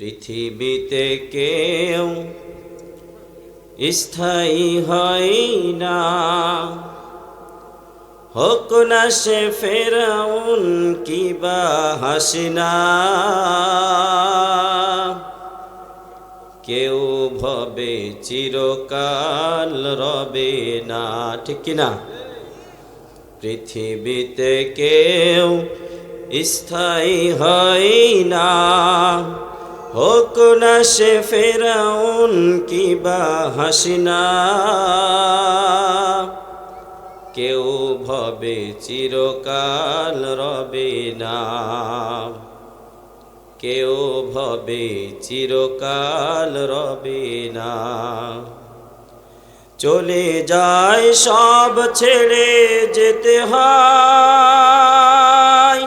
পৃথিবীতে কেউ স্থায়ী হয় না, হোক না সে ফেরাউন কিবা হাসিনা। কেউ ভবে চিরকাল রবে না, ঠিক কিনা? পৃথিবীতে কেউ স্থায়ী হয় না, হোক না সে ফেরাউন কিবা হাসিনা। কেউ ভবে চিরকাল রবে না, কেউ ভবে চিরকাল রবে না। চলে যায় সব ছেড়ে যেতে হয়,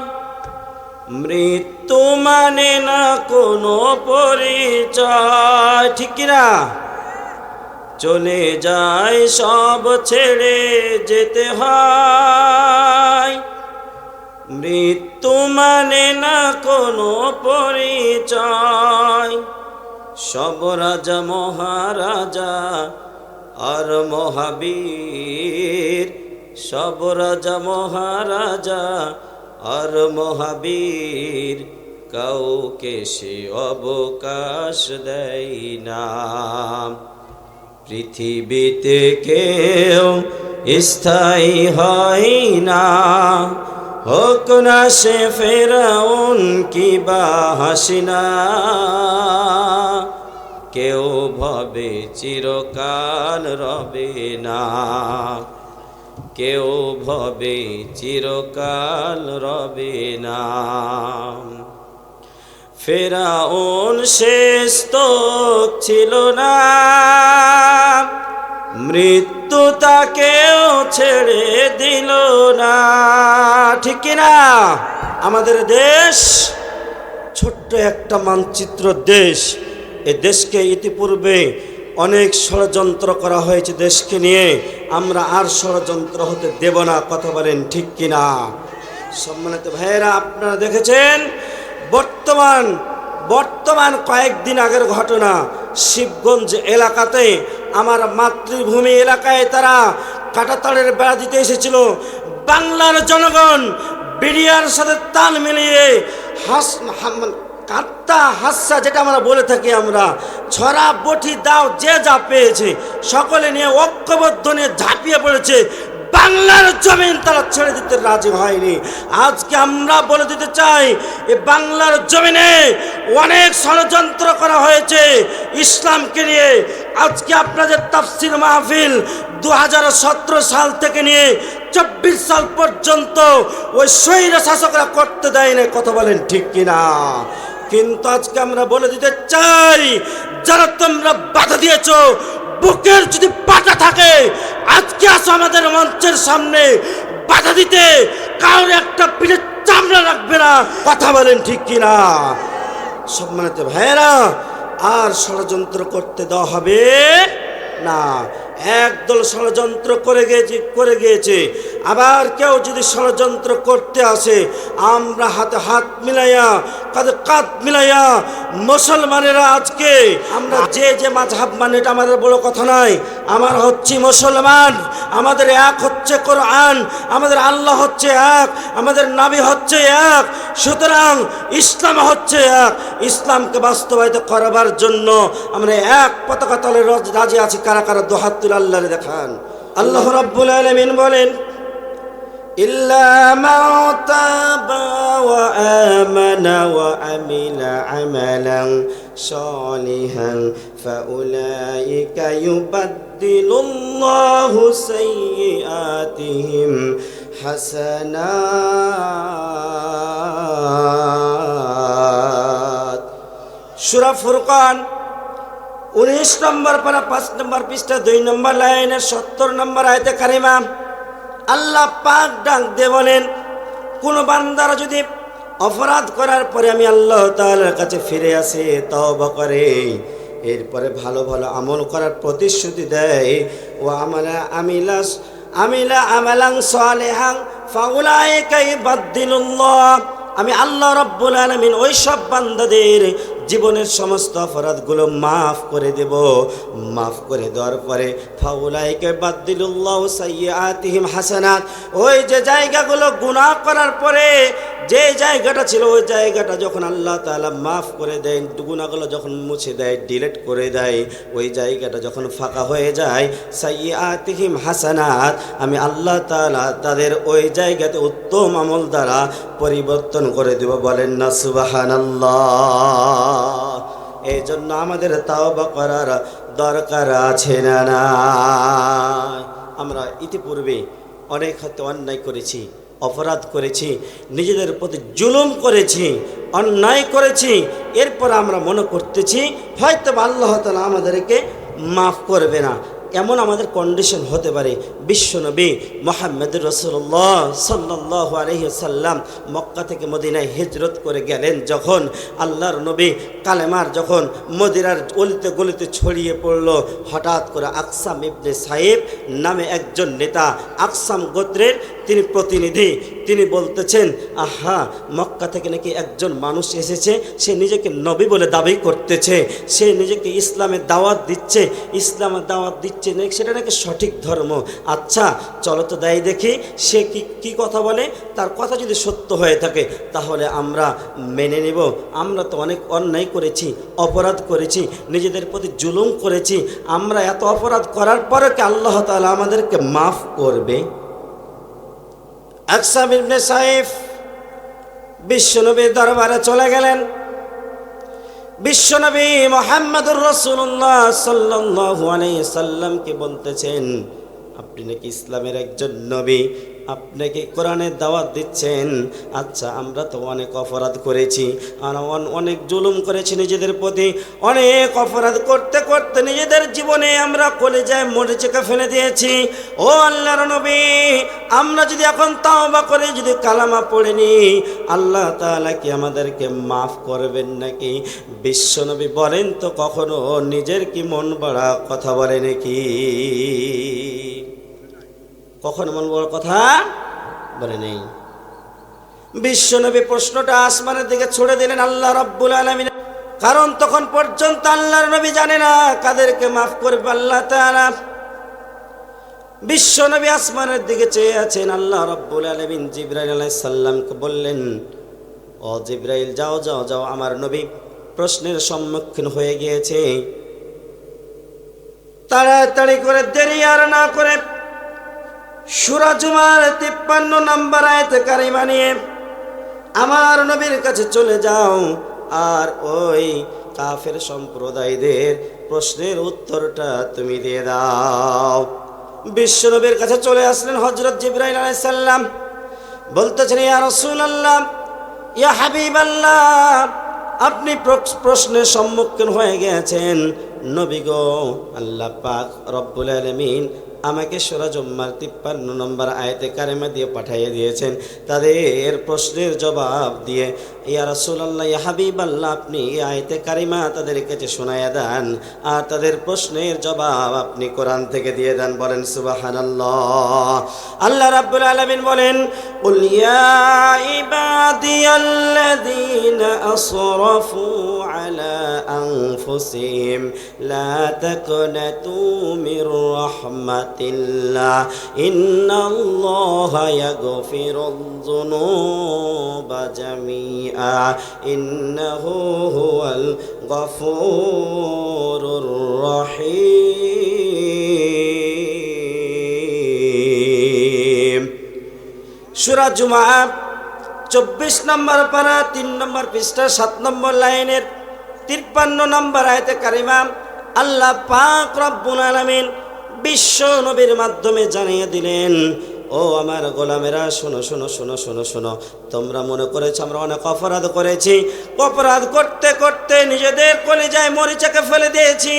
মৃত্যু মানে না কোনো পরিচয়, ঠিক না? চলে যায় সব ছেড়ে যেতে হয়, মৃত্যু মানে না কোনো পরিচয়। সব রাজা মহারাজা আর মহাবীর, সব রাজা মহারাজা আর মহাবীর, কাউকে সে অবকাশ দেয় না। পৃথিবীতে কেউ স্থায়ী হয় না, হোক না সে ফেরাউন কিবা হাসিনা। কেউ ভবে চিরকাল রবে না, কেউ ভবে চিরকাল রবে না। ফেরাউন শেষ তো ছিল না, মৃত্যু তাকেও ছেড়ে দিল না, ঠিক না? আমাদের দেশ ছোট্ট একটা মানচিত্র দেশ। এ দেশকে ইতিপূর্বে অনেক ষড়যন্ত্র করা হয়েছে দেশকে নিয়ে, আমরা আর ষড়যন্ত্র হতে দেব না, কথা বলেন ঠিক কিনা? সম্মানিত ভাইয়েরা, আপনারা দেখেছেন বর্তমান কয়েকদিন আগের ঘটনা, শিবগঞ্জ এলাকাতে, আমার মাতৃভূমি এলাকায় তারা কাঁটাতারের বেড়া দিতে এসেছিল। বাংলার জনগণ বিডিআর সাথে তাল মিলিয়ে কাত্তা হাস্যা, যেটা আমরা বলে থাকি, আমরা ছড়া বটি দাও যে যা পেয়েছে সকলে নিয়ে ঐক্যবদ্ধ নিয়ে ঝাঁপিয়ে পড়েছে। বাংলার জমিন তারা ছেড়ে দিতে রাজি হয়নি। আজকে আমরা বলে দিতে চাই, এই বাংলার জমিনে অনেক ষড়যন্ত্র করা হয়েছে ইসলামকে নিয়ে। আজকে আপনাদের তাফসির মাহফিল 2017 সাল থেকে নিয়ে 24 সাল পর্যন্ত ওই স্বৈর শাসকরা করতে দেয় না, কথা বলেন ঠিক কিনা? কিন্তু আজকে আমরা বলে দিতে চাই, যারা তোমরা বাধা দিয়েছ, বুকের যদি পাটা থাকে আজকে আসো আমাদের মঞ্চের সামনে বাধা দিতে, কারোর একটা পিঠে চামড়া রাখবে না, কথা বলেন ঠিক কিনা? সম্মানিত ভাইয়েরা, আর ষড়যন্ত্র করতে দেওয়া হবে না। একদল ষড়যন্ত্র করে গিয়েছে, আবার কেউ যদি ষড়যন্ত্র করতে আসে, আমরা হাতে হাত মিলাইয়া, কাঁধে কাঁধ মিলাইয়া, মুসলমানেরা আজকে আমরা যে মাযহাব মানে এটা আমাদের বড় কথা নয়। আমার হচ্ছে মুসলমান, আমাদের এক হচ্ছে কোরআন, আমাদের আল্লাহ হচ্ছে এক, আমাদের নবী হচ্ছে এক, সুতরাং ইসলাম হচ্ছে এক। ইসলামকে বাস্তবায়িত করাবার জন্য আমরা এক পতাকা তলে রাজি আছি। কারা কারা দুহাত তুলে আল্লাহরে দেখান। আল্লাহ রাব্বুল আলামিন বলেন, ইল্লা মান তাবা ওয়া আমানা ওয়া আমিলা আমালান সালিহান ফাউলাইকা ইউবাদদিলুল্লাহু সাইয়্যাতিহিম হাসানাত। সূরা ফুরকান 19 নম্বর পারা 5 নম্বর পৃষ্ঠা 2 নম্বর লাইনের 70 নম্বর আয়াতে কারিমা আল্লাহ পাক ডাক দিয়ে বলেন, কোন বান্দারা যদি অপরাধ করার পরে আমি আল্লাহ তাআলার কাছে ফিরে আসে, তওবা করে, এরপরে ভালো ভালো আমল করার প্রতিশ্রুতি দেয়, ও আমিলা আমালান সালিহান ফাউলাইকা ইউবাদদিলুল্লাহ, আমি আল্লাহ রাব্বুল আলামিন ওই সব বান্দাদের জীবনের সমস্ত অপরাধগুলো মাফ করে দেব। মাফ করে দেওয়ার পরে ফাউলাইকা বাদদিলুল্লাহু সাইয়্যাতিহিম হাসানাত, ওই যে জায়গাগুলো গুনাহ করার পরে যে জায়গাটা ছিল ওই জায়গাটা যখন আল্লাহ তাআলা মাফ করে দেয়, গুনাহগুলো যখন মুছে দেয়, ডিলিট করে দেয়, ওই জায়গাটা যখন ফাঁকা হয়ে যায়, সাইয়্যাতিহিম হাসানাত, আমি আল্লাহ তাআলা তাদের ওই জায়গাতে উত্তম আমল দ্বারা পরিবর্তন করে দেব। বলেন না সুবহানাল্লাহ। এই জন্য আমাদের তাওবা করার দরকার আছে না না? আমরা ইতিপূর্বে অনেক হয়তো অন্যায় করেছি, অপরাধ করেছি, নিজেদের প্রতি জুলুম করেছি, অন্যায় করেছি, এরপর আমরা মনে করতেছি হয়তো আল্লাহ তাআলা আমাদেরকে মাফ করবে না। এমন আমাদের কন্ডিশন হতে পারে। বিশ্বনবী মুহাম্মদুর রাসূলুল্লাহ সাল্লাল্লাহু আলাইহি ওয়াসাল্লাম মক্কা থেকে মদিনায় হিজরত করে গেলেন যখন, আল্লাহর নবী কালেমার যখন মদিনার গলিতে গলিতে ছড়িয়ে পড়ল, হঠাৎ করে আকসাম ইবনে সাইব নামে একজন নেতা, আকসাম গোত্রের তিনি প্রতিনিধি, তিনি বলতেছেন, আহা, মক্কা থেকে নাকি একজন মানুষ এসেছে, সে নিজেকে নবী বলে দাবি করতেছে, সে নিজেকে ইসলামের দাওয়াত দিচ্ছে, ইসলামের দাওয়াত দিচ্ছে, সেটা নাকি সঠিক ধর্ম। আচ্ছা চলো তো দেয় দেখি সে কি কথা বলে। তার কথা যদি সত্য হয়ে থাকে তাহলে আমরা মেনে নেব। আমরা তো অনেক অন্যায় করেছি, অপরাধ করেছি, নিজেদের প্রতি জুলুম করেছি, আমরা এত অপরাধ করার পরে কি আল্লাহ তাআলা আমাদেরকে মাফ করবে? আকসাম ইবনে সাইফ বিশ্বনবীর দরবারে চলে গেলেন। বিশ্বনবী মুহাম্মদুর রাসূলুল্লাহ সাল্লাল্লাহু আলাইহি সাল্লামকে বলতেছেন, আপনি নাকি ইসলামের একজন নবী, আপনাকে কোরআনের দাওয়াত দিচ্ছেন। আচ্ছা আমরা তো অনেক অপরাধ করেছি, অনেক জুলুম করেছি নিজেদের প্রতি, অনেক অপরাধ করতে করতে নিজেদের জীবনে আমরা কলেজায় মরিচিকা ফেলে দিয়েছি। ও আল্লাহর নবী, আমরা যদি এখন তাওবা করে যদি কালামা পড়ে নি, আল্লাহ তাআলা কি আমাদেরকে মাফ করবেন নাকি? বিশ্বনবী বলেন তো কখনো নিজের কি মন বড়া কথা বলে নাকি? কখন মন বড় কথা বলে নেই। বিশ্বনবী প্রশ্নটা আসমানের দিকে ছুড়ে দিলেন আল্লাহ রাব্বুল আলামিন, কারণ তখন পর্যন্ত আল্লাহর নবী জানে না কাদেরকে মাফ করবে আল্লাহ তাআলা। বিশ্বনবী আসমানের দিকে চেয়ে আছেন। আল্লাহ রাব্বুল আলামিন জিবরাইল আলাইহিস সালামকে বললেন, ও জিবরাইল, যাও যাও যাও, আমার নবী প্রশ্নের সম্মুখীন হয়ে গিয়েছে, তাড়াতাড়ি করে দেরি আর না করে সূরা জুমার 53 নম্বর আয়াতে কারিমা নিয়ে আমার নবীর কাছে চলে যাও, আর ওই কাফের সম্প্রদায়দের প্রশ্নের উত্তরটা তুমি দিয়ে দাও। বিশ্বনবীর কাছে চলে আসলেন হযরত জিবরাইল আলাইহিস সালাম, বলতেছেন, ইয়া রাসূলুল্লাহ, ইয়া হাবিবাল্লাহ, আপনি প্রশ্নের সম্মুখীন হয়ে গেছেন। নবী গো, আল্লাহ পাক রব্বুল আলামিন আমাকে সূরা জুমার 53 নম্বর আয়াতে কারিমা দিয়ে পাঠিয়ে দিয়েছেন, তাদের প্রশ্নের জবাব দিয়ে। ইয়া রাসূলুল্লাহ, ইয়া হাবিবাল্লাহ, আপনি এই আয়াতে কারিমা তাদের কাছে শোনায়া দেন, আর তাদের প্রশ্নের জবাব আপনি কোরআন থেকে দিয়ে দেন। বলেন সুবহানাল্লাহ। আল্লাহ রাব্বুল আলামিন বলেন, কুল ইয়া ইবাদিয়াল্লাযীনা আসরাফু আলা আনফুসিহিম লা তাকনাতু মির রাহমাতিল্লাহ ইন্নাল্লাহা ইয়াগফিরুয যুনুবা জামিআ ইন্নাহু হুয়াল গফুরুর রহিম। সূরা জুমআ 24 নম্বর পারা 3 নম্বর পৃষ্ঠা 7 নম্বর লাইনের 53 নম্বর আয়াতে কারিমা আল্লাহ পাক রব্বুল আলামিন বিশ্ব নবীর মাধ্যমে জানিয়ে দিলেন, ও আমার গোলামেরা, শোনো শোনো শোনো শোনো শোনো, তোমরা মনে করেছো আমরা অনেক অপরাধ করেছি, অপরাধ করতে করতে নিজেদের কলিজায় মরিচাকে ফেলে দিয়েছি।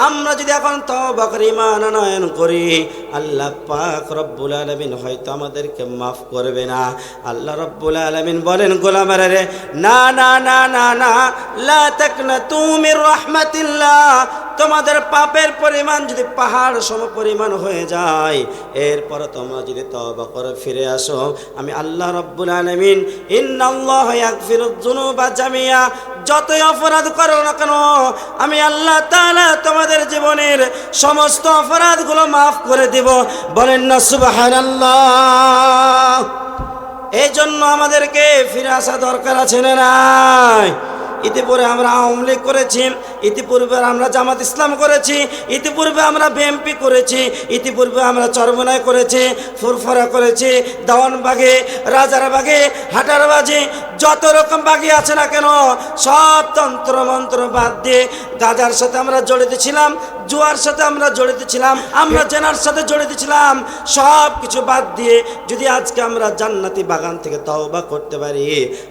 আমরা যদি এখন তওবা করে ঈমান আনয়ন করি, আল্লাহ পাক রব্বুল আলামিন হয়তো আমাদেরকে মাফ করবে না। আল্লাহ রব্বুল আলামিন বলেন, গোলামেরা রে, না না না না না, লা তাকনাতু মির রাহমাতিল্লাহ, তোমাদের পাপের পরিমাণ যদি পাহাড় সম পরিমাণ হয়ে যায়, এরপর তোমরা যদি তওবা করে ফিরে আসো, আমি আল্লাহ রব্বুল আলামিন আলামিন ইন্নাল্লাহা ইয়াগফিরুয যুনুবা জামিয়া, যতই অপরাধ করো না কেন আমি আল্লাহ তাআলা তোমাদের জীবনের সমস্ত অপরাধগুলো মাফ করে দেব। বলেন না সুবহানাল্লাহ। এই জন্য আমাদেরকে ফিরে আসা দরকার আছে না নাই? ইতিপূর্বে আমরা আওয়ামী লীগ করেছি, ইতিপূর্বে আমরা জামাত ইসলাম করেছি, ইতিপূর্বে আমরা বিএনপি করেছি, ইতিপূর্বে আমরা চরমনায় করেছি, ফুরফুরা করেছি, দেওয়ানবাগে, রাজারবাগে, হাটারবাজি, যত রকম বাগি আছে না কেন সব তন্ত্র মন্ত্র বাদ দিয়ে গাজার সাথে আমরা জড়িত ছিলাম, জুয়ার সাথে আমরা জড়িত ছিলাম, আমরা জেনার সাথে জড়িত ছিলাম, সব কিছু বাদ দিয়ে যদি আজকে আমরা জান্নাতি বাগান থেকে তওবা করতে পারি,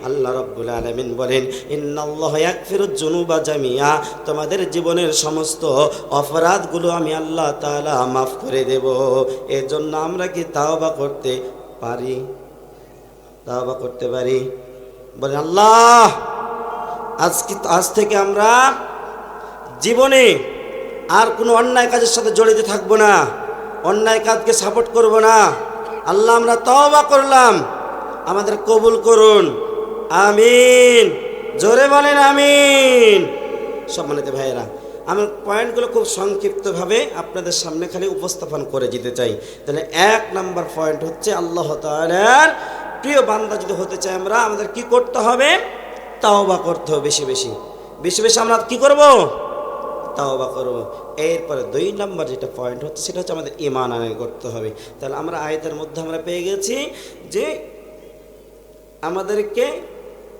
আল্লাহ রাব্বুল আলামিন বলেন ইন্নাল্লাহা ইয়াগফিরুয যুনুবা জামিয়া, তোমাদের জীবনের সমস্ত অপরাধগুলো আমি আল্লাহ তাআলা মাফ করে দেব। এর জন্য আমরা কি তওবা করতে পারি? তওবা করতে পারি? বলেন আল্লাহ আজ থেকে আমরা জীবনে আর কোনো অন্যায় কাজের সাথে জড়িত থাকবো না, অন্যায় কাজকে সাপোর্ট করব না। আল্লাহ আমরা তওবা করলাম, আমাদের কবুল করুন, আমিন। জোরে বলেন আমিন। সম্মানিত ভাইয়েরা, আমি পয়েন্টগুলো খুব সংক্ষিপ্তভাবে আপনাদের সামনে খালি উপস্থাপন করে যেতে চাই। তাহলে 1 নম্বর পয়েন্ট হচ্ছে আল্লাহ তাআলার প্রিয় বান্দা যদি হতে চাই আমরা, আমাদের কি করতে হবে? তওবা করতে হবে। বেশি বেশি আমরা কি করব? তওবা করব। এরপরে 2 নম্বর যেটা পয়েন্ট হচ্ছে সেটা হচ্ছে আমাদের ঈমান আনয়ন করতে হবে। তাহলে আমরা আয়াতের মধ্যে আমরা পেয়ে গেছি যে আমাদেরকে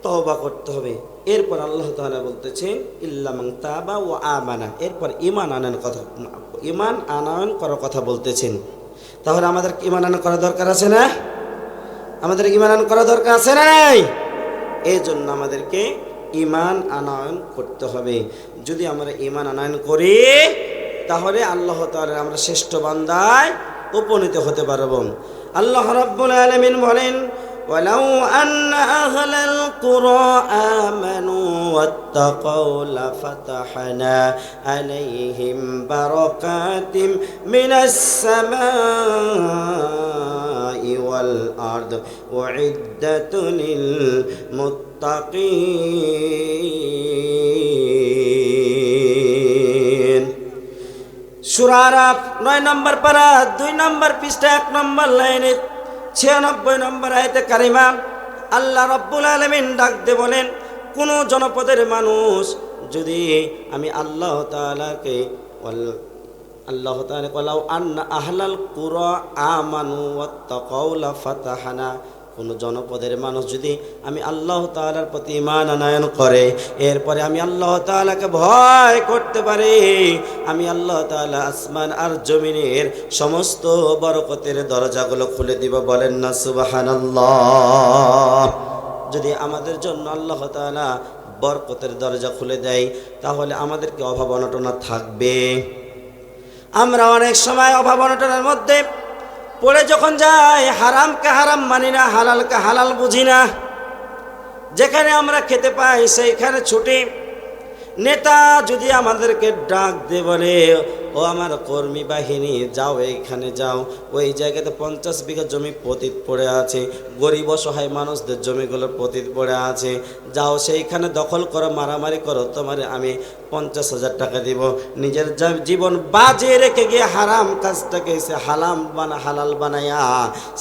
তওবা করতে হবে। এরপর আল্লাহ তাআলা বলতেছেন ইল্লা মান তাবা ওয়া আমানা, এরপর ঈমান আনয়ন করার কথা বলতেছেন। তাহলে আমাদের ঈমান আনয়ন করা দরকার আছে না? আমাদের ঈমান আনয়ন করা দরকার আছে না নাই? এই জন্য আমাদেরকে ঈমান আনয়ন করতে হবে। যদি আমরা ঈমান আনয়ন করি তাহলে আল্লাহ তাআলার আমরা শ্রেষ্ঠ বান্দায় উপনীত হতে পারব। আল্লাহ রাব্বুল আলামিন বলেন ওয়ালাউ আন্না আহলাল কুরা আমানু ওয়াত্তাকাউ লাফাতাহনা আলাইহিম বারাকাতিম মিনাস সামাই ওয়াল আরদ উইদ্দাতু লিল মুত্তাকিন। সূরা আরাফ 9 নম্বর পারা 2 নম্বর পৃষ্ঠা 1 নম্বর লাইনে 96 নম্বর আয়াতে কারিমা আল্লাহ রাব্বুল আলামিন ডাক দিয়ে বলেন, কোন জনপদের মানুষ যদি আমি আল্লাহ তাআলাকে আল্লাহ তাআলা কলাউ আন্না আহলাল কুরা আমানু ওয়াত্তাকাউ লাফাতাহনা, কোনো জনপদের মানুষ যদি আমি আল্লাহ তাআলার প্রতি ঈমান আনয়ন করে, এরপরে আমি আল্লাহ তাআলাকে ভয় করতে পারি, আমি আল্লাহ তাআলা আসমান আর জমিনের সমস্ত বরকতের দরজাগুলো খুলে দিব। বলেন না সুবহানাল্লাহ। যদি আমাদের জন্য আল্লাহ তাআলা বরকতের দরজা খুলে দেয় তাহলে আমাদের কি অভাব অনটন থাকবে? আমরা অনেক সময় অভাব অনটনের মধ্যে পড়ে যখন যাই, হারামকে হারাম মানি না, হালালকে হালাল বুঝি না। যেখানে আমরা খেতে পাই সেইখানে ছুটি। নেতা যদি আমাদেরকে ডাক দিয়ে বলে, ও আমার কর্মী বাহিনী যাও, এইখানে যাও, ওই জায়গাতে 50 বিঘা জমি পতিত পড়ে আছে, গরিব অসহায় মানুষদের জমিগুলো পতিত পড়ে আছে, যাও সেইখানে দখল করো, মারামারি করো, তোমার আমি 50,000 টাকা দিব। নিজের জীবন বাজে রেখে গিয়ে হারাম কাজটাকে হালাল বানাইয়া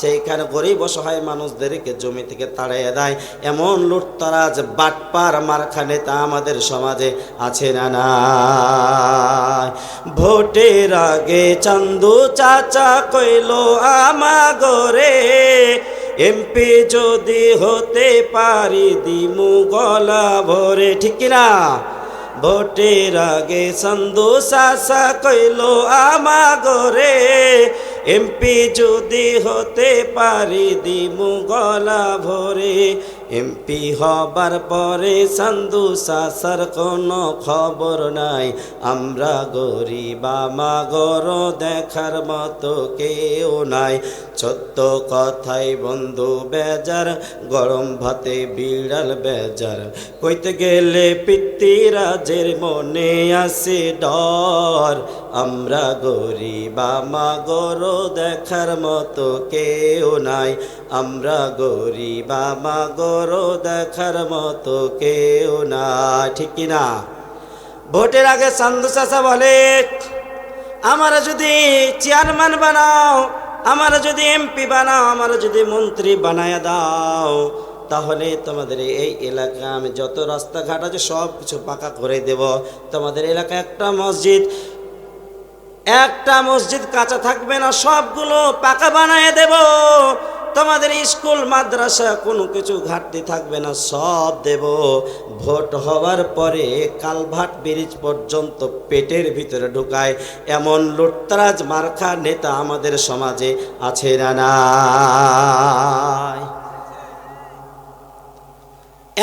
সেইখানে গরিব অসহায় মানুষদেরকে জমি থেকে তাড়িয়ে দেয়। এমন লুটতরাজ বাটপার মার্কা নেতা আমাদের সমাজে আছে না নাই? ভোটের আগে চান্দু চাচা কইলো আমাগরে, এমপি যদি হতে পারি দিমু গলা ভরে। ঠিক কিনা? ভোটের আগে চান্দু চাচা কইলো আমাগরে, এমপি যদি হতে পারি দিমু গলা ভরে। এমপি হবার পরে সান্দু চাচার কোনো খবর নাই। আমরা গরিব আমাগর দেখার মতো কেউ নাই। সত্য কথাই বন্ধু বেজার, গরম ভাতে বিড়াল বেজার। কইতে গেলে পিতৃরাজের মনে আছে ডর। আমরা গরিব আমাগর দেখার মতো কেউ নাই। আমরা গরিব আমাগর দেখার মতো কেউ নাই। ঠিক কিনা? ভোটের আগে চান্দু চাচা বলে, আমারা যদি চেয়ারম্যান বানাও, আমারা যদি এমপি বানাও, আমারা যদি মন্ত্রী বানায় দাও, তাহলে তোমাদের এই এলাকায় আমি যত রাস্তাঘাট আছে সব কিছু পাকা করে দেব। তোমাদের এলাকায় একটা মসজিদ কাঁচা থাকবে না, সবগুলো পাকা বানায় দেব। তোমাদের স্কুল মাদ্রাসা কোনো কিছু ঘাটতি থাকবে না, সব দেব। ভোট হওয়ার পরে কালভার্ট ব্রিজ পর্যন্ত পেটের ভিতরে ঢুকায় এমন লুটতরাজ মার্কা নেতা আমাদের সমাজে আছে না নাই?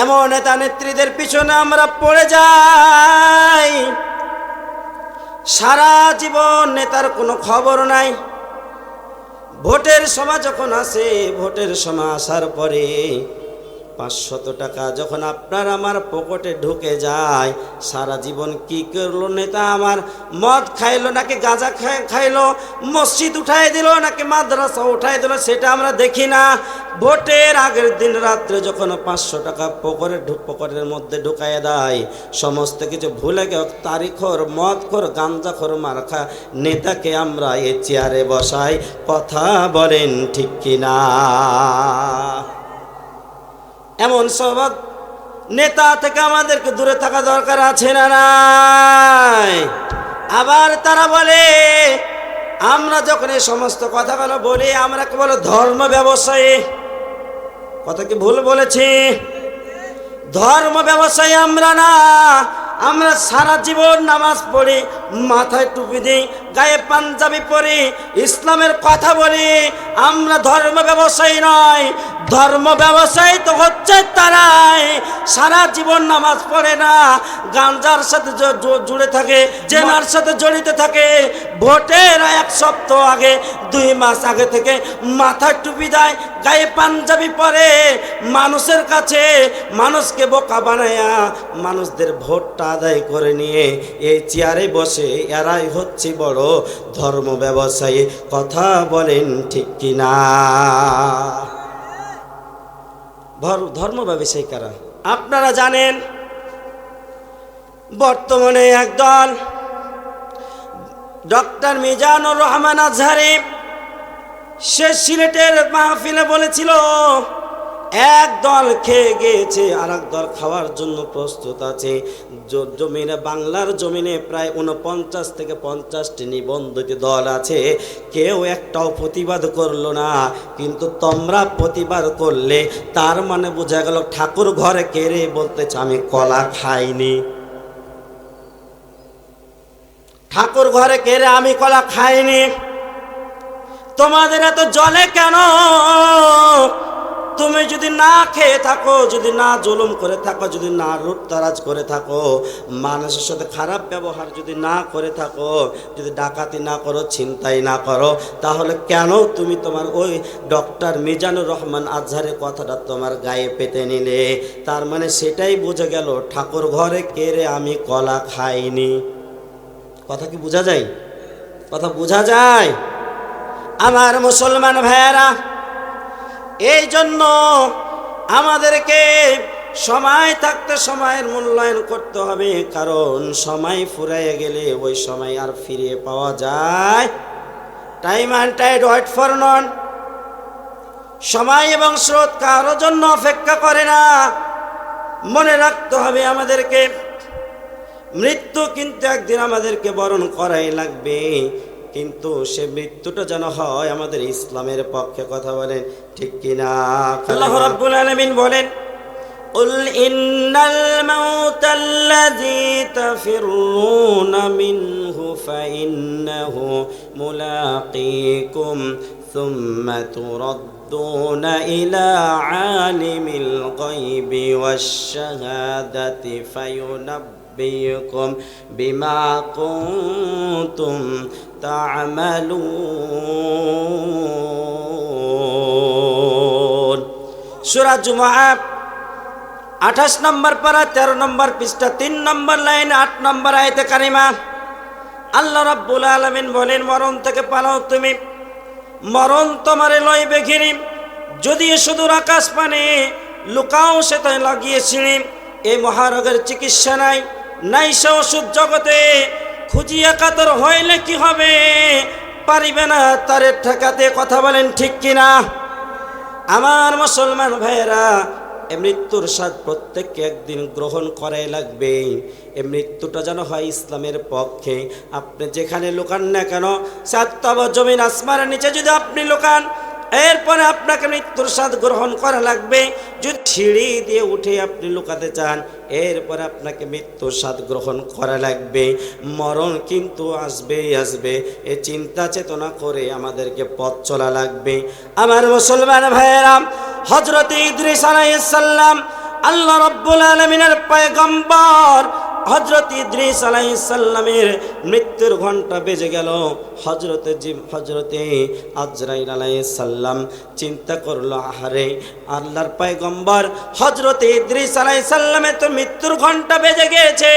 এমন নেতা নেত্রীদের পিছনে আমরা পড়ে যাই, সারা জীবন নেতার কোনো খবর নাই। ভোটের সময় যখন আসে, ভোটের সময় আসার পরে 500 টাকা যখন আপনার আমার পকেটে ঢুকে যায়, সারা জীবন কি করলো নেতা আমার? মদ খাইলো নাকি গাঁজা খাইলো, মসজিদ উঠাই দিল নাকি মাদ্রাসা উঠাই দিল, সেটা আমরা দেখি না। ভোটের আগের দিন রাত্রে যখন 500 টাকা পকেটের মধ্যে ঢুকাইয়া দেয়, সমস্ত কিছু ভুলে গেল। তারিখর মদখোর গাঁজাখোর মার্কা নেতাকে আমরা এ চেয়ারে বসাই। কথা বলেন ঠিক কিনা? এমন সব নেতা থেকে আমাদেরকে দূরে থাকা দরকার আছে না নাই? আবার তারা বলে, আমরা যখন এই সমস্ত কথাগুলো বলি, আমরা কি বলে ধর্ম ব্যবসায়ী। কথা কি ভুল বলেছি? ধর্ম ব্যবসায়ী আমরা না। আমরা সারা জীবন নামাজ পড়ি, মাথায় টুপি দিই, গায়ে পাঞ্জাবি পরি, ইসলামের কথা বলি। আমরা ধর্ম ব্যবসায়ী নয়। ধর্ম ব্যবসায়ী তো হচ্ছে তারাই সারা জীবন নামাজ পড়ে না, গাঞ্জার সাথে জুড়ে থাকে, জেনার সাথে জড়িত থাকে। ভোটের 1 সপ্তাহ আগে, 2 মাস আগে থেকে মাথায় টুপি দেয়, গায়ে পাঞ্জাবি পরে, মানুষের কাছে মানুষকে বোকা বানায়া মানুষদের ভোটটা আদায় করে নিয়ে এই চেয়ারে বসে এরাই হচ্ছে বড় ধর্ম ব্যবসায়ী। কথা বলেন ঠিক কিনা? ধর্ম ব্যবসায়ী কারা? আপনারা জানেন, বর্তমানে একদল ডক্টর মিজানুর রহমান আজহারি, সে সিলেটের মাহফিলে বলেছিল, এক দল খেয়ে গিয়েছে, আর এক দল খাওয়ার জন্য প্রস্তুত আছে। জমিনে, বাংলার জমিনে প্রায় 49 থেকে 50টি নিবন্ধিত দল আছে, কেউ একটাও প্রতিবাদ করলো না। কিন্তু তোমরা প্রতিবাদ করলে তার মানে বোঝা গেল ঠাকুর ঘরে কেড়ে বলতেছে আমি কলা খাইনি। ঠাকুর ঘরে কেড়ে আমি কলা খাইনি। তোমাদের এত জলে কেন? তুমি যদি না খেয়ে থাকো, যদি না জুলুম করে থাকো, যদি না লুটতরাজ করে থাকো, মানুষের সাথে খারাপ ব্যবহার যদি না করে থাকো, যদি ডাকাতি না করো, ছিনতাই না করো, তাহলে কেন তুমি তোমার ওই ডক্টর মিজানুর রহমান আজহারের কথাটা তোমার গায়ে পেতে নিলে? তার মানে সেটাই বুঝে গেল ঠাকুর ঘরে কেড়ে আমি কলা খাইনি। কথা কি বোঝা যায়? কথা বোঝা যায়? আমার মুসলমান ভাইয়েরা, এই জন্য আমাদেরকে সময় থাকতে সময়ের মূল্যায়ন করতে হবে। কারণ সময় ফুরাইয়ে গেলে ওই সময় আর ফিরিয়ে পাওয়া যায়। Time and tide wait for none. সময় এবং স্রোত কারো জন্য অপেক্ষা করে না। মনে রাখতে হবে আমাদেরকে, মৃত্যু কিন্তু একদিন আমাদেরকে বরণ করাই লাগবে। কিন্তু সে মৃত্যুটা যেন হয় আমাদের ইসলামের পক্ষে। কথা বলেন ঠিক কিনা? আল্লাহ রাব্বুল আলামিন বলেন, قل إن الموت الذي تفرون منه فإنه ملاقيكم ثم تردون يردون إلى عالم الغيب والشهادة فينبئكم بما كنتم تعملون সূরা জুমআ 28 নম্বর পারা 13 নম্বর পৃষ্ঠা 3 নম্বর লাইন 8 নম্বর আয়াতে কারিমা আল্লাহ রাব্বুল আলামিন বলেন, মরণ থেকে পালাও তুমি, মরণ তোমারে লইবে ঘিরি, যদি সুদূর আকাশ পানে লুকাও সেটা লাগিয়েছিনি। এই মহারোগের চিকিৎসা নাই, নাই সে ওষুধ জগতে, খুঁজিয়া কাতর হইলে কি হবে, পারিবে না তারে ঠেকাতে। কথা বলেন ঠিক কিনা? আমার মুসলমান ভাইয়েরা, এ মৃত্যুর স্বাদ প্রত্যেককে একদিন গ্রহণ করাই লাগবে। এ মৃত্যুটা যেন হয় ইসলামের পক্ষে। আপনি যেখানে লুকান না কেন, সাত জমিন আসমানের নিচে যদি আপনি লুকান, এরপরে আপনাকে মৃত্যুর স্বাদ গ্রহণ করা লাগবে। যদি সিঁড়ি দিয়ে উঠে আপনি লুকাতে চান, এরপরে আপনাকে মৃত্যুর স্বাদ গ্রহণ করা লাগবে। মরণ কিন্তু আসবেই আসবে, এ চিন্তা চেতনা করে আমাদেরকে পথ চলা লাগবে। আমার মুসলমান ভাইয়েরা, হযরত ইদ্রিস আলাইহিস সালাম আল্লাহ রাব্বুল আলামিনের পয়গম্বর, হযরত ইদ্রিস আলাইহিস সালামের মৃত্যুর ঘণ্টা বেজে গেল। হযরতে আজরাইল আলাইহিস সালাম চিন্তা করলো, আহারে আল্লাহর পয়গম্বর হযরত ইদ্রিস আলাইহিস সালামের তো মৃত্যুর ঘণ্টা বেজে গিয়েছে,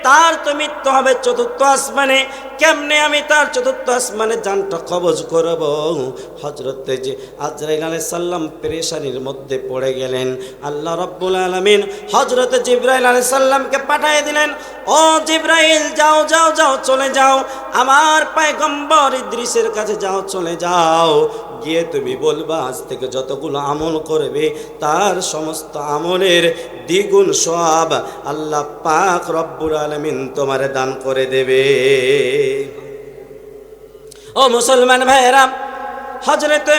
তার তো মৃত্যু হবে চতুর্থ আসমানে, কেমনে আমি তার চতুর্থ আসমানে জানটা কবজ করব? হযরতে আজরাইল আলাইহিস সালাম পেরেশানির মধ্যে পড়ে গেলেন। আল্লাহ রাব্বুল আলামিন হযরত জিবরাইল আলাইহিস সালামকে পাঠিয়ে দিলেন, ও জিবরাইল, যাও যাও যাও, চলে যাও আমার পয়গম্বর ইদ্রিসের কাছে, যাও চলে যাও, গিয়ে তুমি বলবা আজ থেকে যতগুলো আমল করবে তার সমস্ত আমলের দ্বিগুণ সওয়াব আল্লাহ পাক রব্বুল আলামিন তোমারে দান করে দেবে। ও মুসলমান ভাইয়েরা, হযরত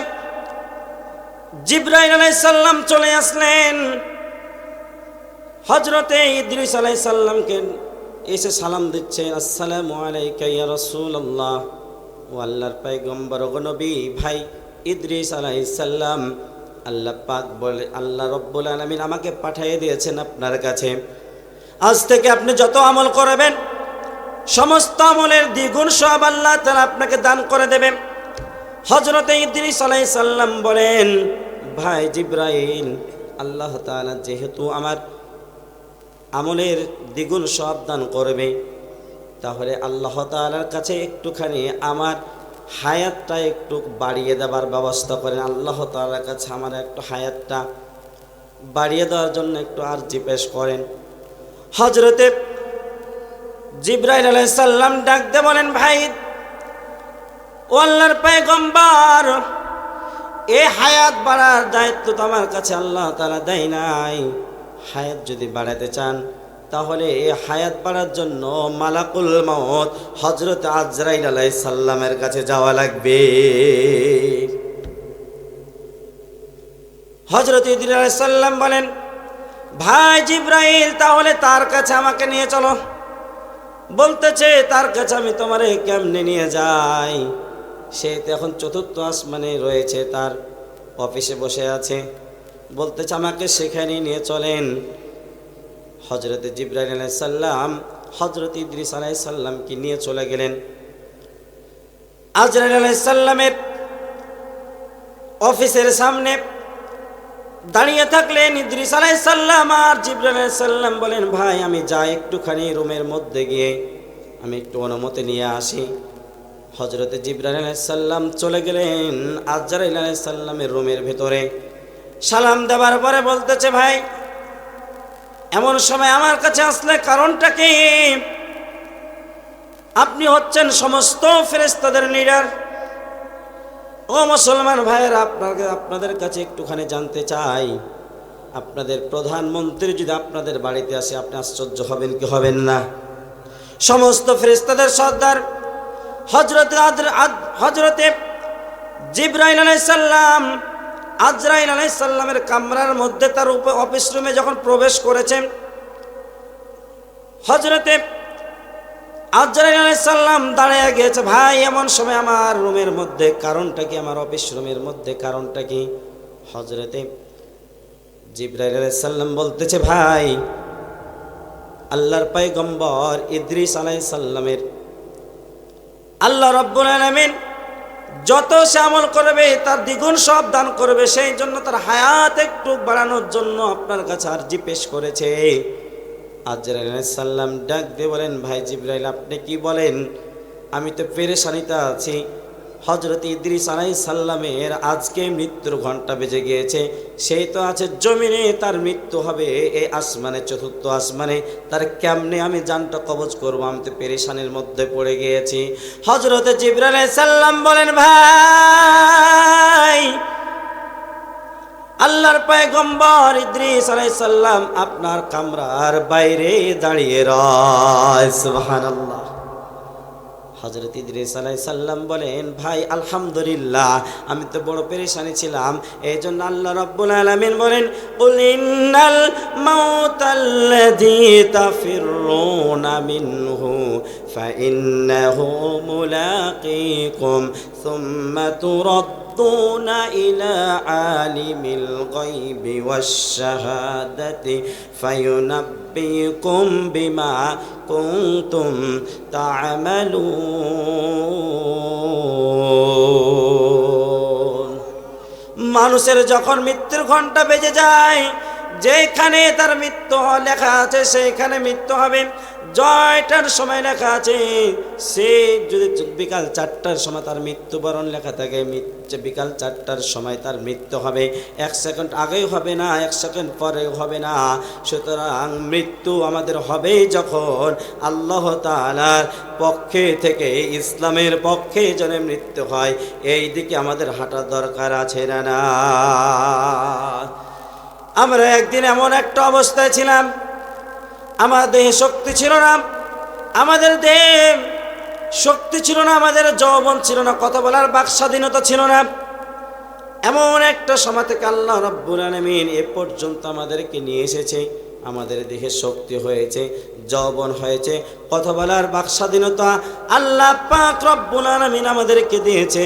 জিবরাইল আলাইহিস সালাম চলে আসলেন। হযরত ইদ্রিস আলাইহিস সালামকে এসে সালাম দিচ্ছেন, আসসালামু আলাইকা ইয়া রাসূলুল্লাহ। ও আল্লাহর পয়গম্বর ও নবী ভাই ইদ্রিস আলাইহিস সালাম, আল্লাহ পাক বলে, আল্লাহ রব্বুল আলামিন আমাকে পাঠিয়ে দিয়েছেন আপনার কাছে। আজ থেকে আপনি যত আমল করবেন সমস্ত আমলের দ্বিগুণ সওয়াব আল্লাহ তাআলা আপনাকে দান করে দেবেন। হযরত ইদ্রিস আলাইহিস সালাম বলেন, ভাই জিবরাইল, আল্লাহ তাআলা যেহেতু আমার আমলের দ্বিগুণ সওয়াব দান করবে, তাহলে আল্লাহ তাআলার কাছে একটুখানি আমার হায়াতটা একটু বাড়িয়ে দেওয়ার ব্যবস্থা করেন। আল্লাহ তাআলার কাছে আমার একটু হায়াতটা বাড়িয়ে দেওয়ার জন্য একটু আরজি পেশ করেন। হযরতে জিবরাইল আলাইহিস সালাম ডাক দিয়ে বলেন, ভাই ও আল্লাহর পয়গম্বর, এই হায়াত বাড়ার দায়িত্ব তো আমার কাছে আল্লাহ তাআলা দেয় নাই। হায়াত যদি বাড়াতে চান তাহলে এই হায়াত বাড়ার জন্য মালাকুল মউত হযরত আজরাইল আলাইহিস সালামের কাছে যাওয়া লাগবে। হযরত ইদ্রিস আলাইহিস সালাম বলেন, ভাই জিবরাইল, তাহলে তার কাছে আমাকে নিয়ে চলো। বলতেছে, তার কাছে আমি তোমারে কেমনে নিয়ে যাই? সে তো এখন চতুর্থ আসমানে রয়েছে, তার অফিসে বসে আছে। বলতেছে, আমাকে সেখানে নিয়ে চলেন। হযরত জিবরাইল আলাইহিস সালাম হযরত ইদ্রিস আলাইহিস সালামকে নিয়ে চলে গেলেন। আজরাইল আলাইহিস সালামের অফিসের সামনে দাঁড়িয়ে থাকলেন ইদ্রিস আলাইহিস সালাম। আর জিবরাইল আলাইহিস সালাম বলেন, ভাই আমি যাই একটুখানি রুমের মধ্যে গিয়ে আমি একটু অনুমতি নিয়ে আসি। হযরত জিবরাইল আলাইহিস সালাম চলে গেলেন আজরাইল আলাইহিস সালামের রুমের ভিতরে। সালাম দেওয়ার পরে বলতেছে, ভাই এমন সময় আমার কাছে আসলে কারণটা কি? আপনি হচ্ছেন সমস্ত ফেরেশতাদের লিডার। ও মুসলমান ভাইয়েরা, আপনাদের কাছে একটুখানি জানতে চাই, আপনাদের প্রধানমন্ত্রী যদি আপনাদের বাড়িতে আসে আপনি আশ্চর্য হবেন কি হবেন না? সমস্ত ফেরেশতাদের সর্দার হযরতে জিবরাইল আলাইহিস সালাম আজরাইল আলাইহিস সালামের কামরার মধ্যে তার অফিস রুমে যখন প্রবেশ করেছেন, হযরতে আজরাইল আলাইহিস সালাম দাঁড়িয়ে গিয়েছে। ভাই এমন সময় আমার রুমের মধ্যে কারণটা কি? আমার অফিস রুমের মধ্যে কারণটা কি? হযরতে জিবরাইল আলাইহিস সালাম বলতেছে, ভাই আল্লাহর পয়গম্বর ইদ্রিস আলাইহিস সালামের আল্লাহ রাব্বুল আলামিন যত সে আমল করবে তার দ্বিগুণ সব দান করবে, সেই জন্য তার হায়াত একটু বাড়ানোর জন্য আপনার কাছে আরজি পেশ করেছে। আজরাইল আলাইহিস সালাম ডাক দিয়ে বলেন, ভাই জিবরাইল আপনি কি বলেন, আমি তো পেরেশানিতে আছি। হযরত ইদ্রিস আলাইহিস সালামের আজকে মৃত্যুর ঘন্টা বেজে গিয়েছে, সেই তো আছে জমিনে, তার মৃত্যু হবে এই আসমানে, চতুর্থ আসমানে, তার কেমনে আমি জানটা কবজ করবো, আমি তো পেরেশানির মধ্যে পড়ে গিয়েছি। হযরত জিবরাইল আলাইহিস সালাম বলেন, ভাই আল্লাহর পয়গম্বর ইদ্রিস আলাইহিস সালাম আপনার কামরার বাইরে দাঁড়িয়ে রয়। সুবহানাল্লাহ। হযরত ইদ্রিস আলাইহিস সালাম বলেন, ভাই আলহামদুলিল্লাহ, আমি তো বড় পেরেশানি ছিলাম, এই জন্য আল্লাহ রাব্বুল আলামিন বলেন, কুল ইন্নাল মাউতাল্লাযী তাফিরুনা মিনহু ফাইন্নাহু মুলাকীকুম সুম্মা তুরাদ্দুনা ইলা আলিমিল গায়বি ওয়াশ-শাহাদাতি ফায়ুনাব্বিকুম বিমা কুনতুম তা'মালুন। মানুষের যখন মৃত্যুর ঘন্টা বেজে যায়, যেখানে তার মৃত্যু লেখা আছে সেইখানে মৃত্যু হবে। জয়টার সময় লেখা আছে, সে যদি বিকাল 4টার সময় তার মৃত্যুবরণ লেখা থাকে, বিকাল 4টার সময় তার মৃত্যু হবে। 1 সেকেন্ড আগেও হবে না, 1 সেকেন্ড পরেও হবে না। সুতরাং মৃত্যু আমাদের হবেই যখন আল্লাহ তাআলার পক্ষে থেকে, ইসলামের পক্ষে যেন মৃত্যু হয়, এই দিকে আমাদের হাঁটার দরকার আছে না। আমরা একদিন এমন একটা অবস্থায় ছিলাম, আমার দেহে শক্তি ছিল না, আমাদের দেহে শক্তি ছিল না, আমাদের যৌবন ছিল না, কথা বলার বাকস্বাধীনতা ছিল না। এমন একটা সময় থেকে আল্লাহ রাব্বুল আলামিন এ পর্যন্ত আমাদেরকে নিয়ে এসেছে। আমাদের দেহে শক্তি হয়েছে, যৌবন হয়েছে, কথা বলার বাকস্বাধীনতা আল্লাহ পাক রব্বুল আলামিন আমাদেরকে দিয়েছে।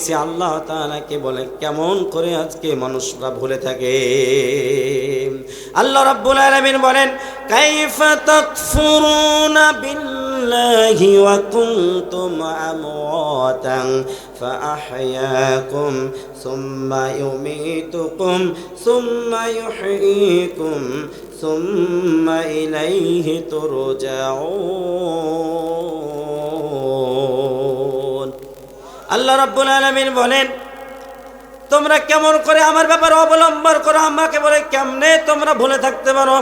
সে আল্লাহ তাআলাকে বলে কেমন করে আজকে মানুষরা ভুলে থাকে। আল্লাহ রাব্বুল আলামিন বলেন, কাইফা তাকফুরুনা বিল্লাহি ওয়া কুনতুম আমওয়াতান ফাআহইয়াকুম সুম্মা ইউমীতুকুম সুম্মা ইউহয়ীকুম সুম্মা ইলাইহি তুরজাউন। আল্লাহ রাব্বুল আলামিন বলেন, তোমরা কেমন করে আমার ব্যাপারে অবলম্বন করো, আমাকে বলে কেমনে তোমরা ভুলে থাকতে পারো,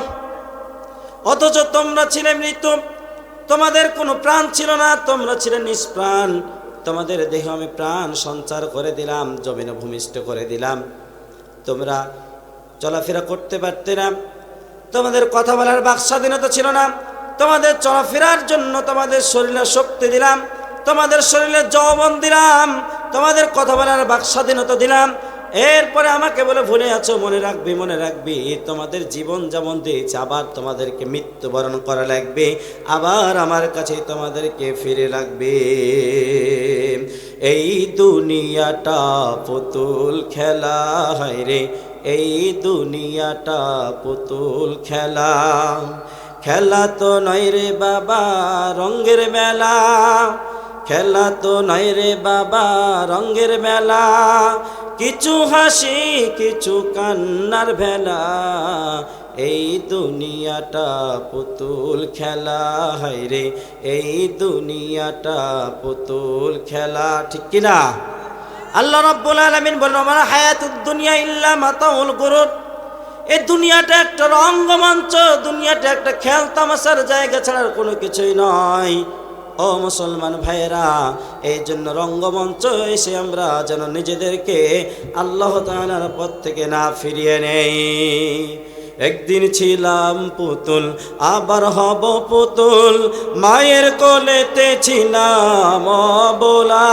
অথচ তোমরা ছিলে মৃত, তোমাদের কোনো প্রাণ ছিল না, তোমরা ছিলে নিষ্প্রাণ। তোমাদের দেহে আমি প্রাণ সঞ্চার করে দিলাম, জমিনে ভূমিষ্ঠ করে দিলাম, তোমরা চলাফেরা করতে পারতে না, তোমাদের কথা বলার বাকস্বাধীনতা ছিল না, তোমাদের চলাফেরার জন্য তোমাদের শরীরে শক্তি দিলাম, তোমাদের শরীরে যৌবন দিলাম, তোমাদের কথা বলার বাকস্বাধীনতা দিলাম। এরপরে আমাকে বলে ভুলে আছো, মনে রাখবি মনে রাখবি, তোমাদের জীবন যেমন দিয়েছে, আবার তোমাদেরকে মৃত্যুবরণ করা লাগবে, আবার আমার কাছে তোমাদেরকে ফিরে লাগবে। এই দুনিয়াটা পুতুল খেলা, হয় রে এই দুনিয়াটা পুতুল খেলা, খেলা তো নয় রে বাবা রঙের মেলা, খেলা তো নয় রে বাবা রঙের মেলা, কিছু হাসি কিছু কান্নার ভেলা, এই দুনিয়াটা পুতুল খেলা, হয় রে এই দুনিয়াটা পুতুল খেলা। ঠিক কিনা? আল্লাহ রাব্বুল আলামিন বলেন, আমার হায়াতুদ দুনিয়া ইল্লা মাতাউল গুরুর। এই দুনিয়াটা একটা রঙ্গমঞ্চ, দুনিয়াটা একটা খেল তামাশার জায়গা ছাড়া কোনো কিছুই নয়। ও মুসলমান ভাইয়েরা, এই জন্য রঙ্গমঞ্চ এসে আমরা যেন নিজেদেরকে আল্লাহ তাআলার পথ থেকে না ফিরিয়ে নেই। একদিন ছিলাম পুতুল আবার হব পুতুল, মায়ের কোলেতে ছিলাম অবলা।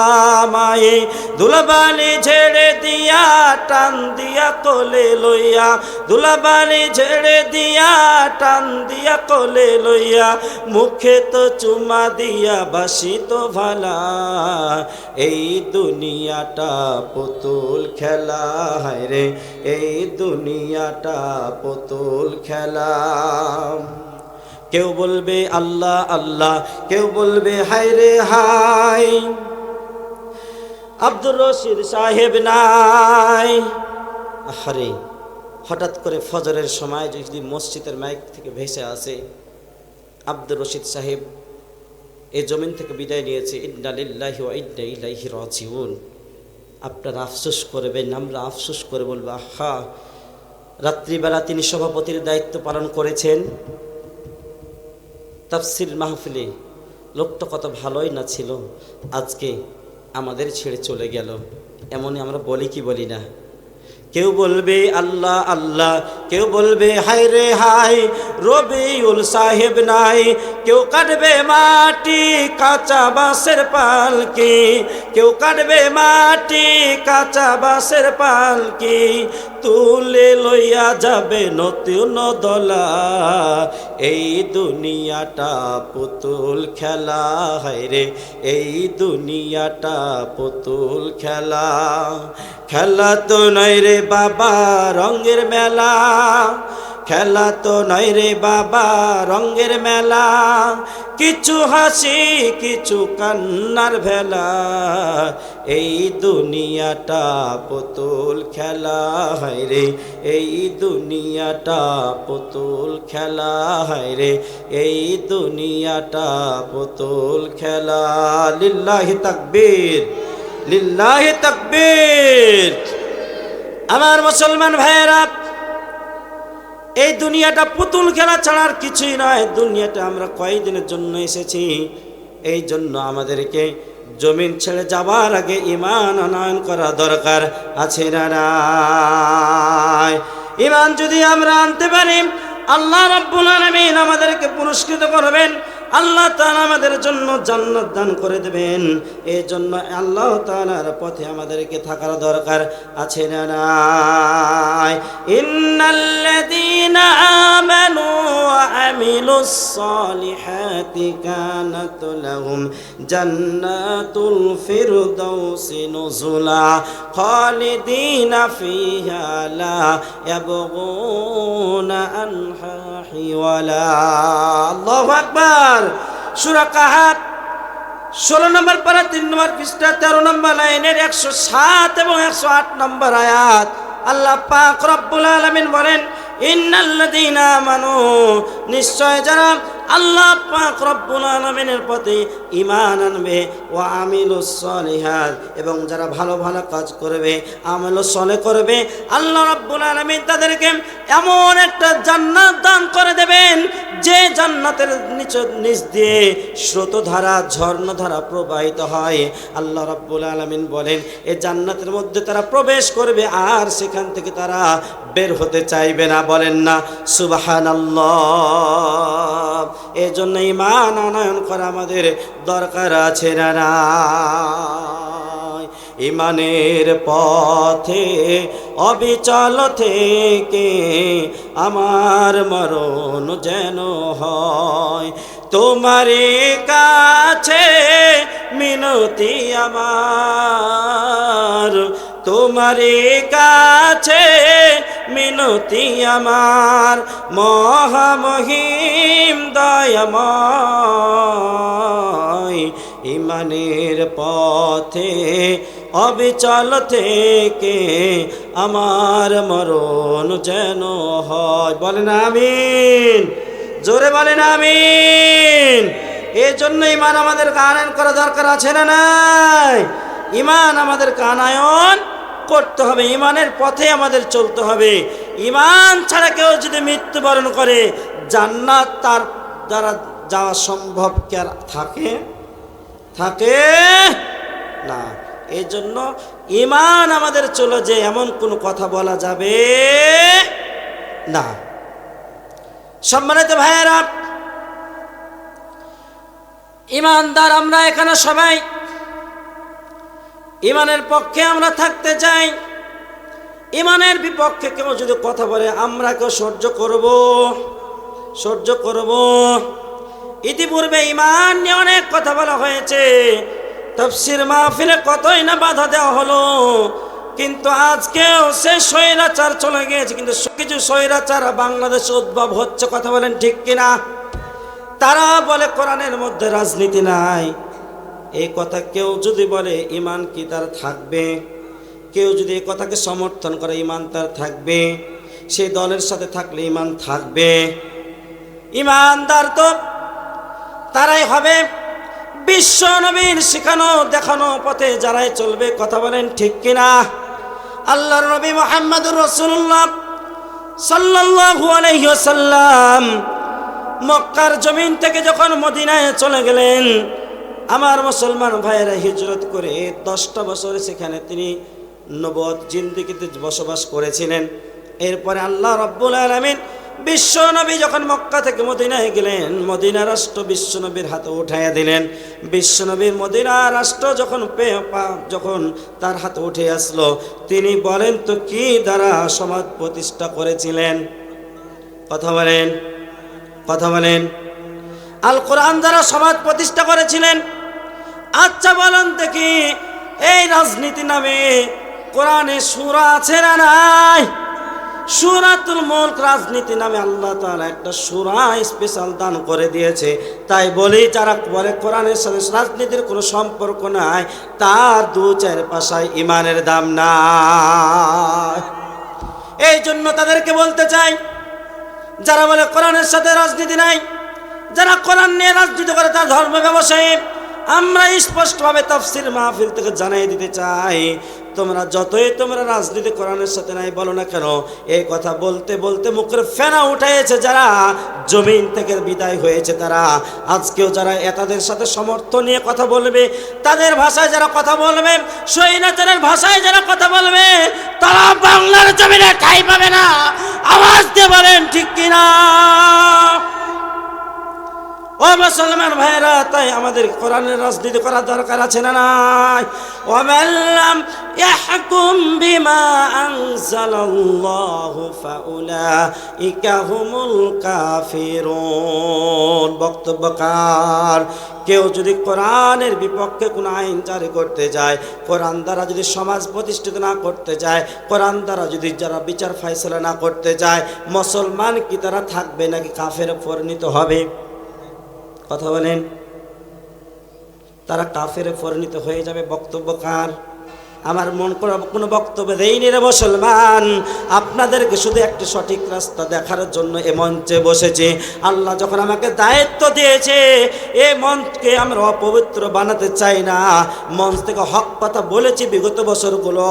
মায়ে দুলাবালি ঝেড়ে দিয়া টান দিয়া কোলে লইয়া, দুলাবালি ঝেড়ে দিয়া টান দিয়া কোলে লইয়া, মুখে তো চুমা দিয়া বাসি তো ভালা। এই দুনিয়াটা পুতুল খেলা, হায় রে এই দুনিয়াটা পুতুল খেলা। কেউ বলবে আল্লাহ আল্লাহ, কেউ বলবে হায় রে হায়। আব্দুর রশিদ সাহেব নাই। আরে হঠাৎ করে ফজরের সময় যদি মসজিদের মাইক থেকে ভেসে আসে আব্দুর রশিদ সাহেব এই জমিন থেকে বিদায় নিয়েছে, ইন্না লিল্লাহি ওয়া ইন্না ইলাইহি রাজিউন। আপনারা আফসোস করবেন, আমরা আফসোস করে বলবো আহা, রাত্রিবেলা তিনি সভাপতির দায়িত্ব পালন করেছেন। তাফসির মাহফিলে লোকটা কত ভালোই না ছিল, আজকে আমাদের ছেড়ে চলে গেল। এমনই আমরা বলি কি বলি না? কেউ বলবে আল্লাহ আল্লাহ, কেউ বলবে হায় রে হায়, রবিউল সাহেব নাই। কেউ কাটবে মাটি কাঁচা বাঁশের পালকি, কেউ কাটবে মাটি কাঁচা বাঁশের পালকি, তুলে লইয়া যাবে নতুন দলা। এই দুনিয়াটা পুতুল খেলা, হায় রে এই দুনিয়াটা পুতুল খেলা। খেলা তো নয় রে বাবা রঙের মেলা, খেলা তো নয় রে বাবা রঙের মেলা, কিছু হাসি কিছু কান্নার ভেলা। এই দুনিয়াটা পুতুল খেলা, হায় রে এই দুনিয়াটা পুতুল খেলা, হায় রে এই দুনিয়াটা পুতুল খেলা। লিল্লাহি তাকবীর, লিল্লাহি তাকবীর। আমার মুসলমান ভাইয়েরা, এই দুনিয়াটা পুতুল খেলা ছাড়া আর কিছুই নয়। দুনিয়াটা আমরা কয়েকদিনের জন্য এসেছি, এই জন্য আমাদেরকে জমিন ছেড়ে যাবার আগে ঈমান আনয়ন করা দরকার আছে না নাই? ঈমান যদি আমরা আনতে পারি আল্লাহ রাব্বুল আলামিন আমাদেরকে পুরস্কৃত করবেন, আল্লাহ তাআলা আমাদের জন্য জান্নাত দান করে দেবেন। এই জন্য আল্লাহ তাআলার পথে আমাদেরকে থাকার দরকার আছে না নাই? ইন্নাল্লাযীনা আমানু ওয়া আমিলুস সালিহাতি কানাত লাহুম জান্নাতুল ফিরদাউসি নুজুলা খালিদিনা ফিহা লা ইয়াবগুনা আনহা হিওয়ালা। আল্লাহু আকবার। সূরা কাহাফ 16 নম্বর পারা 3 নম্বর পৃষ্ঠা 13 নম্বর লাইনের 107 এবং 108 নম্বর আয়াত আল্লাহ পাক রব্বুল আলামিন বলেন, ইন্নাল্লাযীনা আমানু, নিশ্চয় যারা আল্লাহ পাক রব্বুল আলামিনের পথে ঈমান আনবে, ওয়া আমিলুস সালিহাত, এবং যারা ভালো ভালো কাজ করবে, আমল সালেহ করবে, আল্লাহ রব্বুল আলামিন তাদেরকে এমন একটা জান্নাত দান করে দেবেন যে জান্নাতের নিচ দিয়ে স্রোতধারা ঝর্ণাধারা প্রবাহিত হয়। আল্লাহ রব্বুল আলামিন বলেন এই জান্নাতের মধ্যে তারা প্রবেশ করবে আর সেখান থেকে তারা বের হতে চাইবে না। বলেন না সুবহানাল্লাহ। এই জন্য ঈমান আনয়ন করা আমাদের দরকার আছে না নাই? ঈমানের পথে অবিচল থেকে আমার মরণ যেন হয়, তোমারই কাছে মিনতি আমার, তোমারই কাছে মিনতি আমার, মহামহিম দয়াময়। ঈমানের পথে অবিচল থেকে আমার মরণ যেন হয়। বলেন আমিন, জোরে বলেন আমিন। এই জন্য ঈমান আমাদের আনয়ন করা দরকার আছে না নাই? ঈমান আমাদের আনয়ন করতে হবে, ঈমানের পথে আমাদের চলতে হবে। ঈমান ছাড়া কেউ যদি মৃত্যুবরণ করে জান্নাত তার দ্বারা যাওয়া সম্ভব কি আর থাকে? থাকে না। এই জন্য ঈমান আমাদের চলে যে এমন কোনো কথা বলা যাবে না। সম্মানিত ভাইয়েরা, ইমানদার আমরা এখানে সবাই ইমানের পক্ষে আমরা থাকতে চাই। ইমানের বিপক্ষে কেউ যদি কথা বলে আমরা কেউ সহ্য করব। ইতিপূর্বে ইমান নিয়ে অনেক কথা বলা হয়েছে, তাফসীর মাহফিলে কতই না বাধা দেওয়া হলো, কিন্তু আজকেও সে স্বৈরাচার চলে গিয়েছে। কিন্তু কিছু স্বৈরাচার বাংলাদেশে উদ্ভব হচ্ছে, কথা বলেন ঠিক কিনা? তারা বলে কোরআনের মধ্যে রাজনীতি নাই। এই কথা কেউ যদি বলে ইমান কি তার থাকবে? কেউ যদি এই কথাকে সমর্থন করে ইমান তার থাকবে? সেই দলের সাথে থাকলে ইমান থাকবে? ইমানদার তো তারাই হবে বিশ্ব নবীর শিখানো দেখানো পথে যারাই চলবে, কথা বলেন ঠিক কিনা? আল্লাহর নবী মুহাম্মদুর রাসূলুল্লাহ সাল্লাল্লাহু আলাইহি ওয়াসাল্লাম মক্কার জমিন থেকে যখন মদিনায় চলে গেলেন, আমার মুসলমান ভাইয়েরা হিজরত করে 10টা বছর সেখানে তিনি নবুয়ত জিন্দেগিতে বসবাস করেছিলেন। এরপরে আল্লাহ রাব্বুল আলামিন বিশ্ব নবী যখন মক্কা থেকে মদিনায় গেলেন, মদিনা রাষ্ট্র বিশ্ব নবীর হাতে উঠাইয়া দিলেন। বিশ্ব নবীর মদিনা রাষ্ট্র যখন তার হাতে উঠে আসলো, তিনি বলেন তো কি দ্বারা সমাজ প্রতিষ্ঠা করেছিলেন? কথা বলেন। আল কোরআন দ্বারা সমাজ প্রতিষ্ঠা করেছিলেন। আচ্ছা বলেন দেখি, এই রাজনীতি নামে কোরআনে সূরা আছে না নাই? সূরাতুল মুলক রাজনীতি নামে আল্লাহ তাআলা একটা সূরা স্পেশাল দান করে দিয়েছে। তাই বলি, যারা বলে কোরআনের সাথে রাজনীতির কোনো সম্পর্ক নাই, তার 2-4 পাশায় ইমানের দাম নাই। এই জন্য তাদেরকে বলতে চাই, যারা বলে কোরআনের সাথে রাজনীতি নাই, যারা কোরআন নিয়ে রাজনীতি করে তার ধর্ম ব্যবসায়ী, আমরা স্পষ্টভাবে তাফসীর মাহফিল থেকে জানিয়ে দিতে চাই, তোমরা রাজনীতি কোরআনের সাথে নাই বলো না কেন, এই কথা বলতে বলতে মুখের ফেনা উঠাইছে যারা জমিন থেকে বিদায় হয়েছে, তারা আজকেও যারা তাদের সাথে সমর্থন নিয়ে কথা বলবে, তাদের ভাষায় যারা কথা বলবে, স্বৈরাচারের ভাষায় যারা কথা বলবে, তারা বাংলার জমিনে ঠাঁই পাবে না। আওয়াজ দিয়ে বলেন ঠিক কিনা? ও মুসলমান ভাইরা, তাই আমাদের কোরআনের রাজনীতি করার দরকার আছে না নাই? ওয়ামান লাম ইয়াহকুম বিমা আনজালাল্লাহু ফাউলাইকা হুমুল কাফিরুন। বক্তব্যকার কেউ যদি কোরআনের বিপক্ষে কোনো আইন জারি করতে যায়, কোরআন দ্বারা যদি সমাজ প্রতিষ্ঠিত না করতে যায়, কোরআন দ্বারা যদি যারা বিচার ফয়সালা না করতে যায়, মুসলমান কি তারা থাকবে নাকি কাফেরে পরিণত হবে? কথা বলেন। তারা কাফেরে পরিণত হয়ে যাবে। বক্তব্যকার আমার মন করা কোনো বক্তব্য দেয়নি রে মুসলমান, আপনাদেরকে শুধু একটি সঠিক রাস্তা দেখার জন্য এ মঞ্চে বসেছি। আল্লাহ যখন আমাকে দায়িত্ব দিয়েছে, এই মঞ্চকে আমরা অপবিত্র বানাতে চাই না। মঞ্চ থেকে হক কথা বলেছি বিগত বছরগুলো,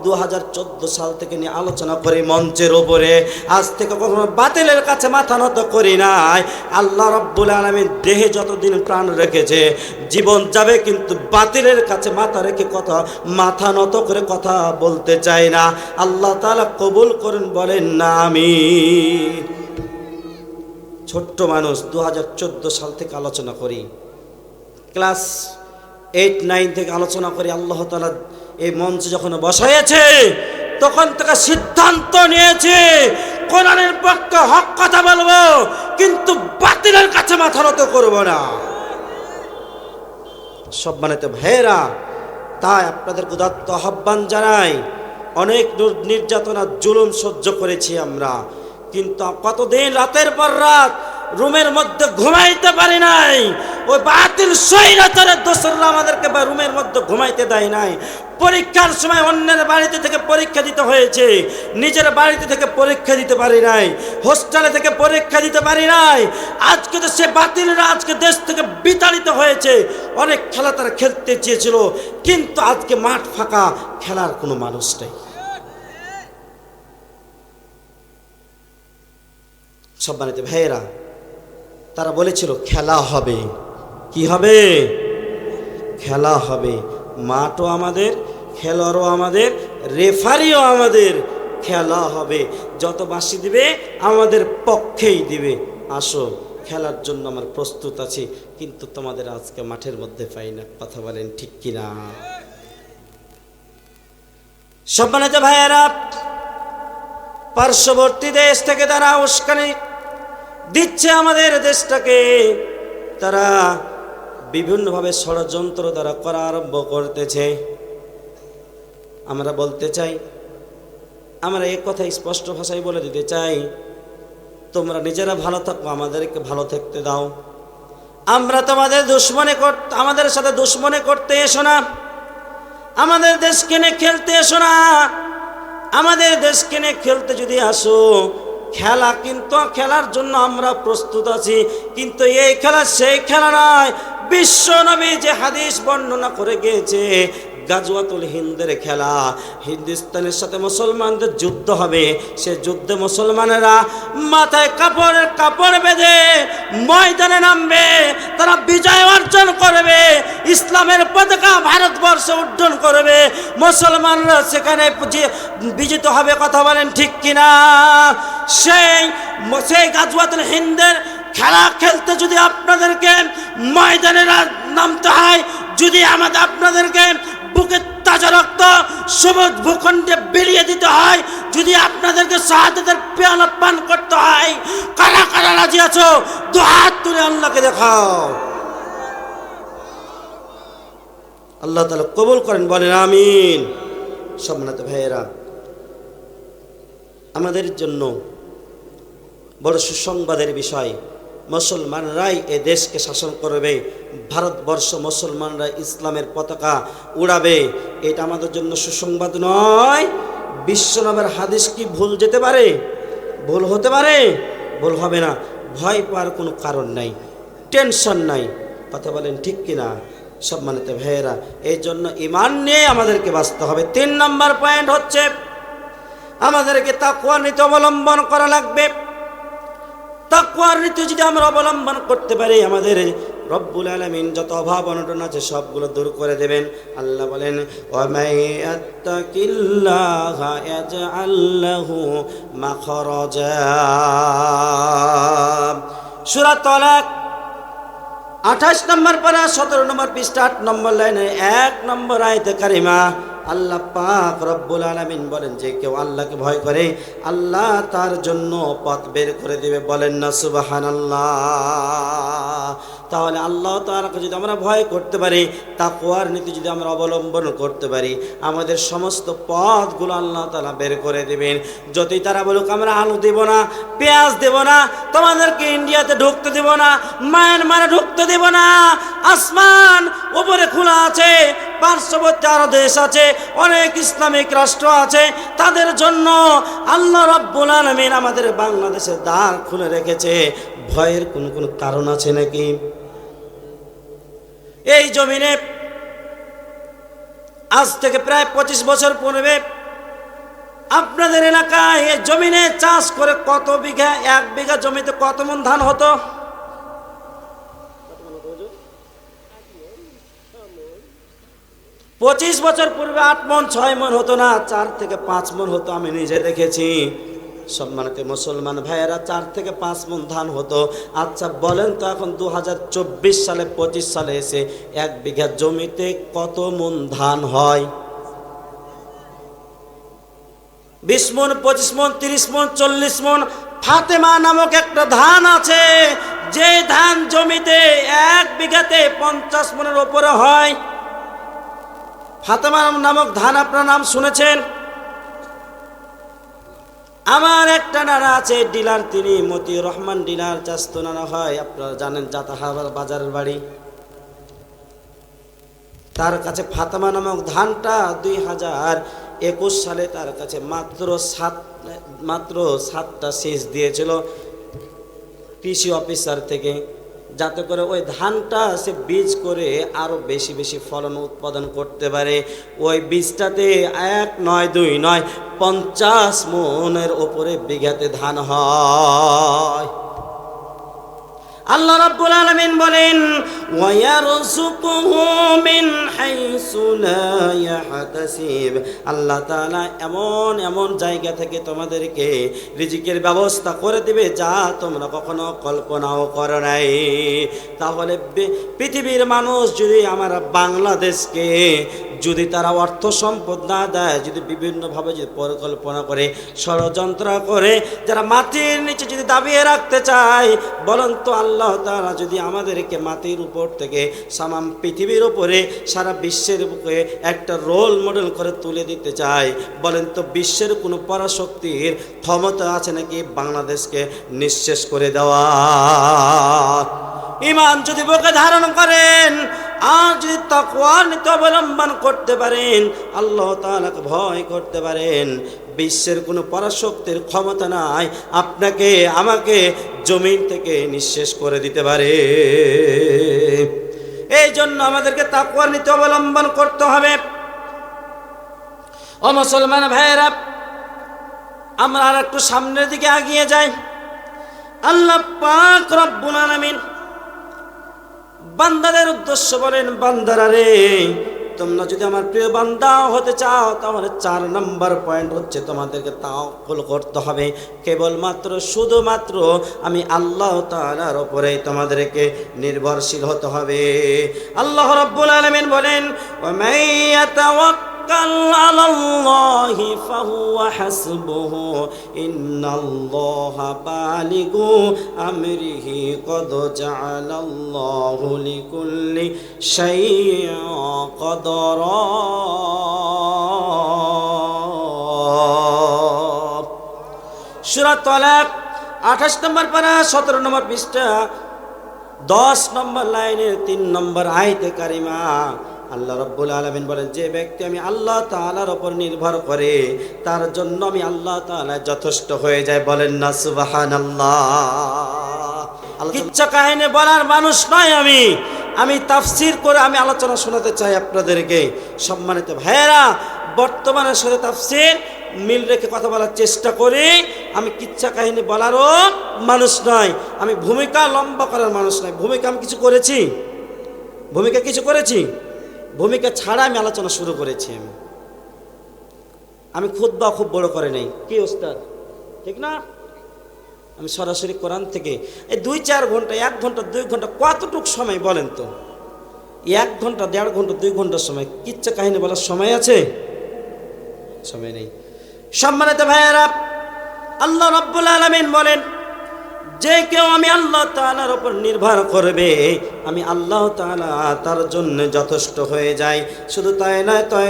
2014 সাল থেকে নিয়ে আলোচনা করি মঞ্চের উপরে। আজ থেকে কখনো বাতিলের কাছে মাথা নত করি নাই। আল্লাহ রাব্বুল আলামিন দেহে যতদিন প্রাণ রেখেছে, জীবন যাবে, কিন্তু বাতিলের কাছে মাথা রেখে মাথা নত করে কথা বলতে চাই না। আল্লাহ তাআলা কবুল করেন, বলেন না আমিন। ছোট্ট মানুষ, 2014 সাল থেকে আলোচনা করি, ক্লাস 8-9 থেকে আলোচনা করি। আল্লাহ তাআলা এই মঞ্চে যখন বসাইছে, তখন থেকে সিদ্ধান্ত নিয়েছে কোরআনের পক্ষে হক কথা বলবো, কিন্তু বাতিলের কাছে মাথা নত করব না। সম্মানিত ভাইয়েরা, তাই আপনাদের উদাত্ত আহ্বান জানাই, অনেক নির্যাতনা জুলুম সহ্য করেছি আমরা, কিন্তু কতদিন রাতের পর রাত রুমের মধ্যে ঘুমাইতে পারি নাই। ওই বাতিল স্বৈরাচারের দোসররা আমাদেরকে রুমের মধ্যে ঘুমাইতে দেয় নাই। পরীক্ষার সময় অন্যের বাড়িতে থেকে পরীক্ষা দিতে হয়েছে, নিজের বাড়িতে থেকে পরীক্ষা দিতে পারি নাই, হোস্টেলে থেকে পরীক্ষা দিতে পারি নাই। আজকে তো সে বাতিলরা আজকে দেশ থেকে বিতাড়িত হয়েছে। অনেক খেলা তারা খেলতে চেয়েছিল, কিন্তু আজকে মাঠ ফাঁকা, খেলার কোনো মানুষ নেই। সম্মানিত ভাইয়েরা, তারা বলেছিল খেলা হবে। কি হবে? খেলা হবে। মাঠও আমাদের, খেলোয়াড়ও আমাদের, রেফারিও আমাদের। খেলা হবে, যত বাঁশি দিবে আমাদের পক্ষেই দিবে। আসো, খেলার জন্য আমার প্রস্তুত আছি, কিন্তু তোমাদের আজকে মাঠের মধ্যে পাই না। কথা বলেন ঠিক কিনা? সম্মানিত ভাইয়েরা, পার্শ্ববর্তী দেশ থেকে তারা উস্কানি দিচ্ছে আমাদের দেশটাকে, তারা বিভিন্নভাবে ষড়যন্ত্র তারা করা আরম্ভ করতেছে। আমরা বলতে চাই, আমরা এক কথা স্পষ্ট ভাষায় বলে দিতে চাই, তোমরা নিজেরা ভালো থাকো, আমাদেরকে ভালো থাকতে দাও। আমরা তোমাদের আমাদের সাথে দুশ্মনী করতে এসো না, আমাদের দেশকে নিয়ে খেলতে এসো না। আমাদের দেশকে নিয়ে খেলতে যদি আসো, খেলার জন্য আমরা প্রস্তুত আছি, কিন্তু এই খেলা সেই খেলা নয়। বিশ্ব নবী যে হাদিস বর্ণনা করে গিয়েছে, গাজওয়াতুল হিন্দের খেলা, হিন্দুস্তানের সাথে মুসলমানদের যুদ্ধ হবে, সে যুদ্ধে মুসলমানেরা মাথায় কাপড় বেঁধে ময়দানে নামবে, তারা বিজয় অর্জন করবে, ইসলামের পতাকা ভারতবর্ষ উড্ডয়ন করবে, মুসলমানরা সেখানে বিজিত হবে। কথা বলেন ঠিক কিনা? সেই গাজওয়াতুল হিন্দের খেলা খেলতে যদি আপনাদেরকে ময়দানে নামতে হয়, যদি আপনাদেরকে বুকের তাজা রক্ত সবুজ ভূখণ্ডে বিলিয়ে দিতে হয়, যদি আপনাদেরকে শাহাদাতের পেয়ালা পান করতে হয়, কারা কারা রাজি আছো? দু হাত তুলে আল্লাহকে দেখাও। আল্লাহ তাআলা কবুল করেন, বলেন আমিন। সম্মানিত ভাইয়েরা, আমাদের জন্য বড় সুসংবাদের বিষয়, মুসলমানরাই এ দেশকে শাসন করবে, ভারতবর্ষ মুসলমানরা ইসলামের পতাকা উড়াবে। এটা আমাদের জন্য সুসংবাদ নয়? বিশ্বনবীর হাদিস কি ভুল যেতে পারে? ভুল হতে পারে? ভুল হবে না। ভয় পাওয়ার কোনো কারণ নাই, টেনশন নাই। কথা বলেন ঠিক কিনা? সম্মানিত ভাইয়েরা, এই জন্য ঈমান নিয়ে আমাদেরকে বাঁচতে হবে। 3 নম্বর পয়েন্ট হচ্ছে, আমাদেরকে তাকওয়া নীতি অবলম্বন করা লাগবে। তাকওয়ার নীতি যদি আমরা অবলম্বন করতে পারি, আমাদের রব্বুল আলামিন যত অভাব অনটন আছে সবগুলো দূর করে দেবেন। আল্লাহ বলেন, ওয়া মাইয়াত্তাকিল্লাহা ইয়াজআল লাহু মাখরাজা। সূরা তালাক 28 নম্বর পারা 17 নম্বর পৃষ্ঠা 8 নম্বর লাইনে 1 নম্বর আয়াতে কারিমা আল্লাহ পাক রব্বুল আলামিন বলেন, যে কেউ আল্লাহকে ভয় করে আল্লাহ তার জন্য পথ বের করে দেবে। বলেন না সুবহানাল্লাহ? তাহলে আল্লাহ তাআলাকে যদি আমরা ভয় করতে পারি, তাকওয়ার নীতি যদি আমরা অবলম্বন করতে পারি, আমাদের সমস্ত পথগুলো আল্লাহ তাআলা বের করে দেবেন। যদি তারা বলুক আমরা আলু দেব না, পেঁয়াজ দেব না, তোমাদেরকে ইন্ডিয়াতে ঢুকতে দেব না, মায়ানমারে ঢুকতে দেব না, আসমান উপরে খোলা আছে, পার্শ্ববর্তী আরো দেশ আছে, অনেক ইসলামিক রাষ্ট্র আছে, তাদের জন্য আল্লাহ রাব্বুল আলামিন আমাদের বাংলাদেশের দ্বার খুলে রেখেছে। ভয়ের কোন কারণ আছে নাকি? এই জমিনে আজ থেকে প্রায় 25 বছর পূর্বে আপনাদের এলাকায় এই জমিনে চাষ করে কত বিঘা, 1 বিঘা জমিতে কত মণ ধান হতো? 25 বছর পূর্বে 8 মণ 6 মণ হতো না, 4 থেকে 5 মণ হতো। আমি নিজে দেখেছি। সম্মানিত মুসলমান ভাইয়েরা, 4 থেকে 5 মণ ধান হতো। আচ্ছা বলেন তো, এখন 2024 সালে 25 সালে এসে 1 বিঘা জমিতে কত মণ ধান হয়? 20 মণ, 25 মণ, 30 মণ, 40 মণ। ফাতেমা নামক একটা ধান আছে, যে ধান জমিতে 1 বিঘাতে 50 মণের উপরে হয়। ফাতেমা নামক ধান আপনার নাম শুনেছেন? আমার একটা নানা আছে ডিলার, তিনি মতিউর রহমান ডিলার, চাস্ত নানা হয়, আপনারা জানেন, জাতাহার বাজারের বাড়ি। তার কাছে ফাতেমা নামক ধানটা 2021 সালে তার কাছে মাত্র 7টা সেচ দিয়েছিল কৃষি অফিসার থেকে, যাতে করে ওই ধানটা সে বীজ করে আরো বেশি বেশি ফলন উৎপাদন করতে পারে। ওই বীজটাতে 1 নয় 2 নয় 50 মণের উপরে বিঘাতে ধান হয়। আল্লাহ রাব্বুল আলামিন বলেন ওয়ায়ারযুকুহু মিন হাইসু লা ইয়াহতাসিব। আল্লাহ তাআলা এমন এমন জায়গা থেকে তোমাদেরকে রিজিকের ব্যবস্থা করে দিবে যা তোমরা কখনো কল্পনাও করো নাই। তাহলে পৃথিবীর মানুষ যদি আমার বাংলাদেশকে যদি তারা অর্থ সম্পদ না দেয়, যদি বিভিন্নভাবে যদি পরিকল্পনা করে ষড়যন্ত্র করে যারা মাটির নিচে যদি দাবিয়ে রাখতে চায়, বলেন তো আল্লাহ তাআলা যদি আমাদেরকে মাটির উপর থেকে সামাম পৃথিবীর উপরে সারা বিশ্বের বুকে একটা রোল মডেল করে তুলে দিতে চায়, বলেন তো বিশ্বের কোনো পরাশক্তির ক্ষমতা আছে নাকি বাংলাদেশকে নিঃশেষ করে দেওয়া? ঈমান যদি বুকে ধারণ করেন আর যদি তাকওয়ার নীতি অবলম্বন করতে পারেন, আল্লাহ তাআলাকে ভয় করতে পারেন, বিশ্বের কোনো পরাশক্তির ক্ষমতা নাই আপনাকে আমাকে জমিন থেকে নিঃশেষ করে দিতে পারে। এই জন্য আমাদেরকে তাকওয়ার নীতি অবলম্বন করতে হবে। ও মুসলমান ভাইয়েরা, আমরা আর একটু সামনের দিকে এগিয়ে যাই। আল্লাহ পাক রব্বুল আলামিন বান্দাদের উদ্দেশ্য বলেন, বান্দারা রে, তোমরা যদি আমার প্রিয় বান্দা হতে চাও তাহলে 4 নম্বর পয়েন্ট হচ্ছে তোমাদেরকে তাওয়াক্কুল করতে হবে। কেবলমাত্র শুধুমাত্র আমি আল্লাহ তাআলার উপরে তোমাদেরকে নির্ভরশীল হতে হবে। আল্লাহ রাব্বুল আলামিন বলেন ওয়া মান ইয়াতাওয়াক্কাল আলাল্লাহি ফাহুয়া হাসবুহু ইন্নাল্লাহা বালিগু আমরিহি কদ জাআলাল্লাহু লিকুল্লি শাইইন কদরা। সূরা তালাক 28 নম্বর পারা 17 নম্বর পৃষ্ঠা 10 নম্বর লাইনের 3 নম্বর আয়াতে কারিমা আল্লাহ রাব্বুল আলামিন বলেন, যে ব্যক্তি আমি আল্লাহ তাআলার উপর নির্ভর করে তার জন্য আমি আল্লাহ তাআলা যথেষ্ট হয়ে যায়। বলেন না সুবহানাল্লাহ। কিচ্ছা কাহিনী বলার মানুষ নয় আমি তাফসীর করে আমি আলোচনা শোনাতে চাই আপনাদেরকে। সম্মানিত ভাইয়েরা, বর্তমানের সাথে তাফসীর মিল রেখে কথা বলার চেষ্টা করি। আমি কিচ্ছা কাহিনী বলারও মানুষ নয়, আমি ভূমিকা লম্বা করার মানুষ নয়। ভূমিকা আমি কিছু করেছি? ভূমিকা ছাড়া আমি আলোচনা শুরু করেছি। আমি খুতবা খুব বড় করে নেই, কি ওস্তাদ ঠিক না? আমি সরাসরি কোরআন থেকে এই 2-4 ঘন্টা, 1 ঘন্টা 2 ঘন্টা কতটুক সময় বলেন তো? 1 ঘন্টা 1.5 ঘন্টা 2 ঘন্টার সময় কিচ্ছা কাহিনী বলার সময় আছে? সময় নেই। সম্মানিত ভাইয়েরা, আল্লাহ রাব্বুল আলামিন বলেন, যে কেউ আমি আল্লাহ তাআলার উপর নির্ভর করবে আমি আল্লাহ তাআলা তার জন্য যথেষ্ট হয়ে যাই। শুধু তাই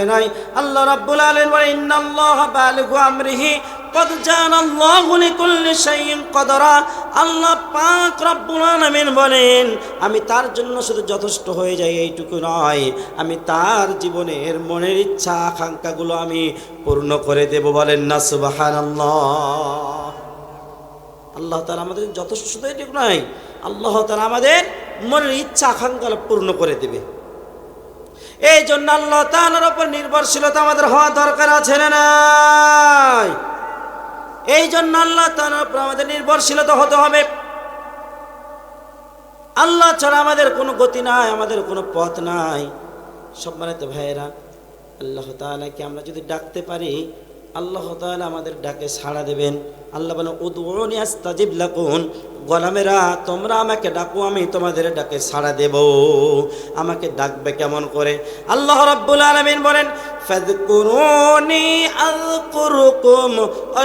নয়, আল্লাহ রাব্বুল আলামিন বলেন ইন্নাল্লাহা বালিগু আমরিহি কদ জাআলাল্লাহু লিকুল্লি শাইইন কদরা। আল্লাহ পাক রব্বুল আলামিন বলেন, আমি তার জন্য শুধু যথেষ্ট হয়ে যাই এইটুকু নয়, আমি তার জীবনের মনের ইচ্ছা আকাঙ্ক্ষাগুলো আমি পূর্ণ করে দেব। বলেন না সুবহানাল্লাহ। আল্লাহ তাআলা আমাদের যথেষ্ট শুধু এইটুকু নয়, আল্লাহ তাআলা আমাদের মনের ইচ্ছা আকাঙ্ক্ষা পূর্ণ করে দেবে। এই জন্য আল্লাহ তাআলার উপর নির্ভরশীলতা আমাদের হওয়া দরকার আছে না নাই? এই জন্য আল্লাহ তাআলার উপর আমাদের নির্ভরশীলতা হতে হবে। আল্লাহ ছাড়া আমাদের কোনো গতি নাই, আমাদের কোনো পথ নাই। সম্মানিত ভাইয়েরা, আল্লাহ তাআলাকে আমরা যদি ডাকতে পারি আল্লাহ তাআলা আমাদের ডাকে সাড়া দেবেন। আল্লাহ বলেন উদউনি আস্তাজিব লাকুম, গোলামেরা তোমরা আমাকে ডাকো আমি তোমাদের ডাকে সাড়া দেব। আমাকে ডাকবে কেমন করে? আল্লাহ রাব্বুল আলামিন বলেন ফাযকুরুনি আযকুরুকুম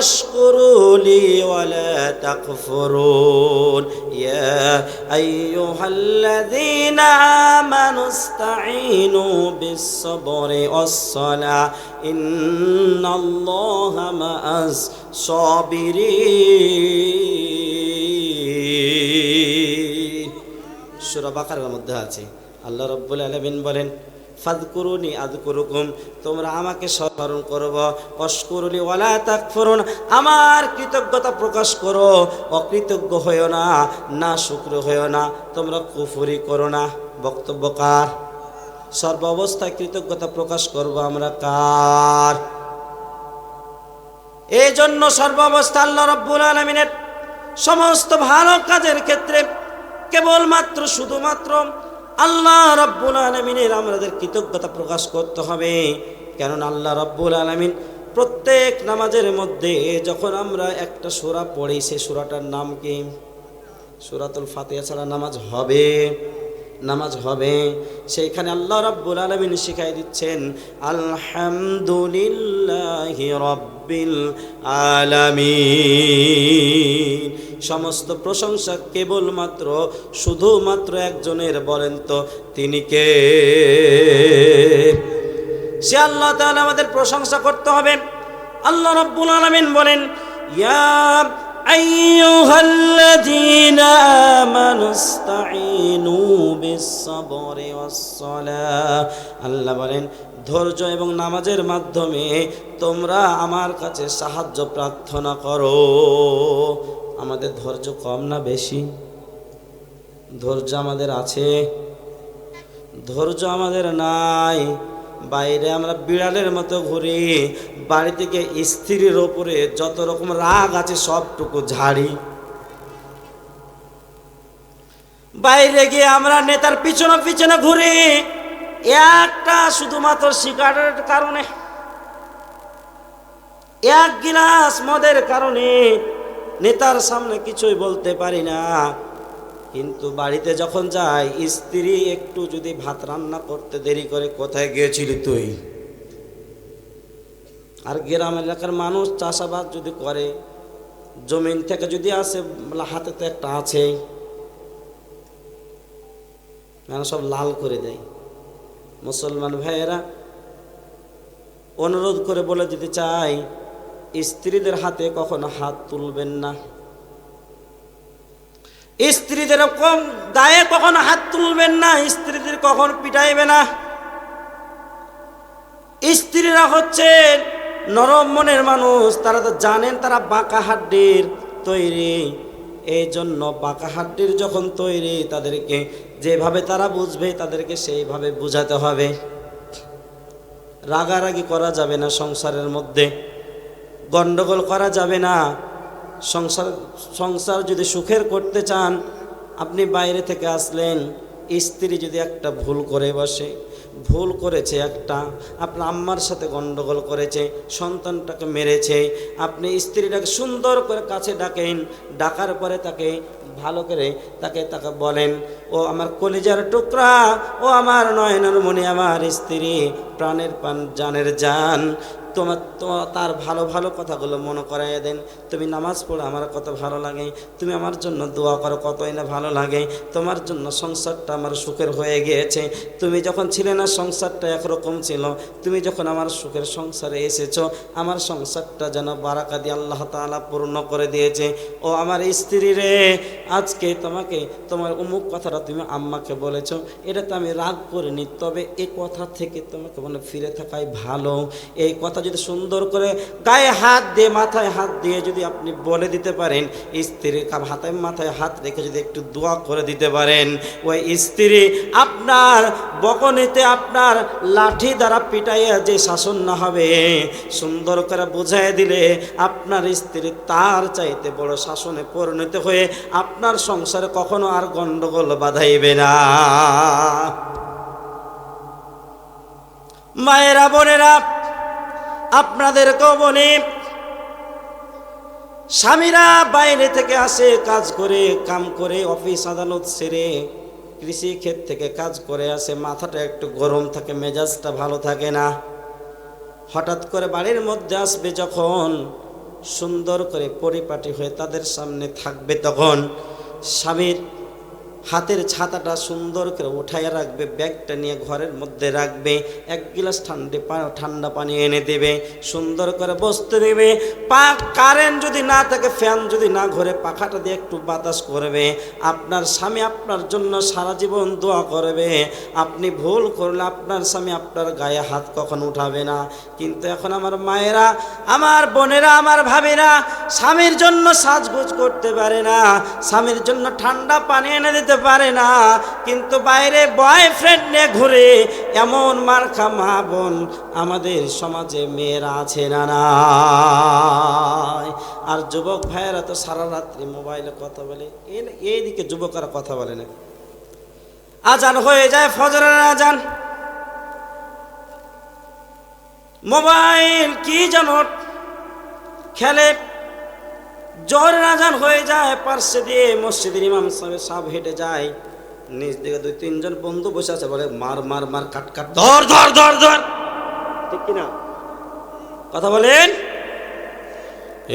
আশকুরুলি ওয়ালা তাকফুরুন ইয়া আইয়ুহাল্লাযীনা আমানুস্তাঈনু বিস-সাবরি ওয়াস-সালাহ ইন্নাল্লাহা মা'আস সাবিরিন। সূরা বাকারার মধ্যে আছে। আল্লাহ রাব্বুল আলামিন বলেন ফাযকুরুনি আযকুরুকুম, তোমরা আমাকে স্মরণ করবে, ওয়াশকুরুলি ওয়ালা তাকফুরুন, আমার কৃতজ্ঞতা প্রকাশ করো, অকৃতজ্ঞ হইও না, না শুকর হইও না, তোমরা কুফরি করো না। বক্তব্য কার? সর্ব অবস্থায় কৃতজ্ঞতা প্রকাশ করব আমরা কার? এই জন্য সর্বাবস্থা আল্লাহ রাব্বুল আলামিনের সমস্ত ভালো কাজের ক্ষেত্রে কেবলমাত্র শুধুমাত্র আল্লাহ রাব্বুল আলামিনের আমাদের কৃতজ্ঞতা প্রকাশ করতে হবে। কেননা আল্লাহ রাব্বুল আলামিন প্রত্যেক নামাজের মধ্যে যখন আমরা একটা সূরা পড়ি, সেই সূরাটার নাম কি? সূরাতুল ফাতিহা ছাড়া নামাজ হবে। সেইখানে আল্লাহ রাব্বুল আলামিন শিখাই দিচ্ছেন আলহামদুলিল্লাহি রাব্বিল আলামিন। সমস্ত প্রশংসা কেবলমাত্র শুধুমাত্র একজনের, বলেন তো তিনি কে? সে আল্লাহ তাআলা আমাদের প্রশংসা করতে হবে। আল্লাহ রাব্বুল আলামিন বলেন ইয়া আইয়ুহাল্লাযীনা আমানুস্তাঈনু বিস-সাবরি ওয়াস-সালাহ। আল্লাহ বলেন ধৈর্য এবং নামাজের মাধ্যমে তোমরা আমার কাছে সাহায্য প্রার্থনা করো। আমাদের ধৈর্য কম না বেশি? ধৈর্য আমাদের আছে, ধৈর্য আমাদের নাই। বাইরে আমরা বিড়ালের মতো ঘুরি, বাড়ি থেকে স্ত্রীর ওপরে যত রকম রাগ আছে সবটুকু ঝাড়ি। বাইরে গিয়ে আমরা নেতার পিছনে ঘুরি একটা শুধুমাত্র সিগারেটের কারণে, এক গিলাস মদের কারণে নেতার সামনে কিছুই বলতে পারি না। কিন্তু বাড়িতে যখন যাই, স্ত্রী একটু যদি ভাত রান্না করতে দেরি করে, কোথায় গিয়েছিলি তুই? আর গ্রাম এলাকার মানুষ চাষাবাদ যদি করে, জমিন থেকে যদি আসে, হাতে তো একটা আছে, মানে সব লাল করে দেয়। মুসলমান ভাইয়েরা, অনুরোধ করে বলে দিতে চাই, স্ত্রীদের হাতে কখনো হাত তুলবেন না। স্ত্রীদের গায়ে কখনো হাত তুলবেন না। স্ত্রীদের কখনো পিটাইবে না। স্ত্রীরা হচ্ছে নরম মনের মানুষ, তারা তো জানেন তারা বাঁকা হাড্ডির তৈরি। এই জন্য বাঁকা হাড্ডির যখন তৈরি, তাদেরকে যেভাবে তারা বুঝবে তাদেরকে সেইভাবে বুঝাতে হবে। রাগারাগি করা যাবে না, সংসারের মধ্যে গন্ডগোল করা যাবে না। সংসার যদি সুখের করতে চান, আপনি বাইরে থেকে আসলেন, স্ত্রী যদি একটা ভুল করে বসে, ভুল করেছে একটা, আপনার আম্মার সাথে গন্ডগোল করেছে, সন্তানটাকে মেরেছে, আপনি স্ত্রীটাকে সুন্দর করে কাছে ডাকেন। ডাকার পরে তাকে ভালো করে তাকে বলেন, ও আমার কলিজার টুকরা, ও আমার নয়নের মণি, আমার স্ত্রী, প্রাণের প্রাণ, জানের জান। তোমার তার ভালো ভালো কথাগুলো মনে করাইয়া দেন। তুমি নামাজ পড়ো, আমার কত ভালো লাগে। তুমি আমার জন্য দোয়া করো, কতই না ভালো লাগে। তোমার জন্য সংসারটা আমার সুখের হয়ে গিয়েছে। তুমি যখন ছিলে না, সংসারটা একরকম ছিল। তুমি যখন আমার সুখের সংসারে এসেছো, আমার সংসারটা যেন বারাকা দিয়ে আল্লাহ তাআলা পূর্ণ করে দিয়েছে। ও আমার স্ত্রী রে, আজকে তোমাকে তোমার অমুক কথাটা তুমি আম্মাকে বলেছো, এটাতে আমি রাগ করিনি, তবে এই কথা থেকে তোমাকে মনে ফিরে থাকাই ভালো। এই কথা যদি সুন্দর করে গায়ে হাত দিয়ে, মাথায় হাত দিয়ে যদি আপনি বলে দিতে পারেন, স্ত্রীর হাতায় মাথায় হাত রেখে যদি একটু দোয়া করে দিতে পারেন, ওই স্ত্রী আপনার বকনিতে আপনার লাঠি দ্বারা পিটাইয়া যে শাসন না হবে, সুন্দর করে বুঝাই দিলে আপনার স্ত্রী তার চাইতে বড় শাসনে পরিণত হয়ে আপনার সংসারে কখনো আর গন্ডগোল বাধাইবে না। মায়েরা, বোনেরা, আপনাদেরকেও বলি, স্বামীরা বাইরে থেকে আসে, কাজ করে, কাম করে, অফিস আদালত সেরে, কৃষি ক্ষেত থেকে কাজ করে আসে, মাথাটা একটু গরম থাকে, মেজাজটা ভালো থাকে না। হঠাৎ করে বাড়ির মধ্যে আসবে যখন, সুন্দর করে পরিপাটি হয়ে তাদের সামনে থাকবে, তখন স্বামীর হাতের ছাতাটা সুন্দর করে উঠাইয়া রাখবে, ব্যাগটা নিয়ে ঘরের মধ্যে রাখবে, এক গিলাস ঠান্ডা পানি এনে দেবে, সুন্দর করে বসতে দেবে। কারেন্ট যদি না থাকে, ফ্যান যদি না ঘরে, পাখাটা দিয়ে একটু বাতাস করবে। আপনার স্বামী আপনার জন্য সারা জীবন দোয়া করবে। আপনি ভুল করলে আপনার স্বামী আপনার গায়ে হাত কখন উঠাবে না। কিন্তু এখন আমার মায়েরা, আমার বোনেরা, আমার ভাবিরা স্বামীর জন্য সাজগোজ করতে পারে না, স্বামীর জন্য ঠান্ডা পানি এনে দিতে হতে পারে না, কিন্তু বাইরে বয়ফ্রেন্ড নিয়ে ঘুরে এমন মার্কা মা বোন আমাদের সমাজে মেয়েরা আছে না নাই? আর যুবক ভাইয়েরা তো সারা রাত্রি মোবাইলে কথা বলে, এইদিকে যুবকরা কথা বলে না। আজান হয়ে যায়, ফজরের আজান, মোবাইল কি যেন খেলে, জোহরের আজান হয়ে যায়, পার্শ্বে দিয়ে মসজিদের ইমাম সাহেব হেঁটে যায়, নিচ দিকে 2-3 জন বন্ধু বসে আছে, বলে মার মার মার, কাট কাট, ধর ধর ধর ধর, ঠিক কিনা? কথা বলেন।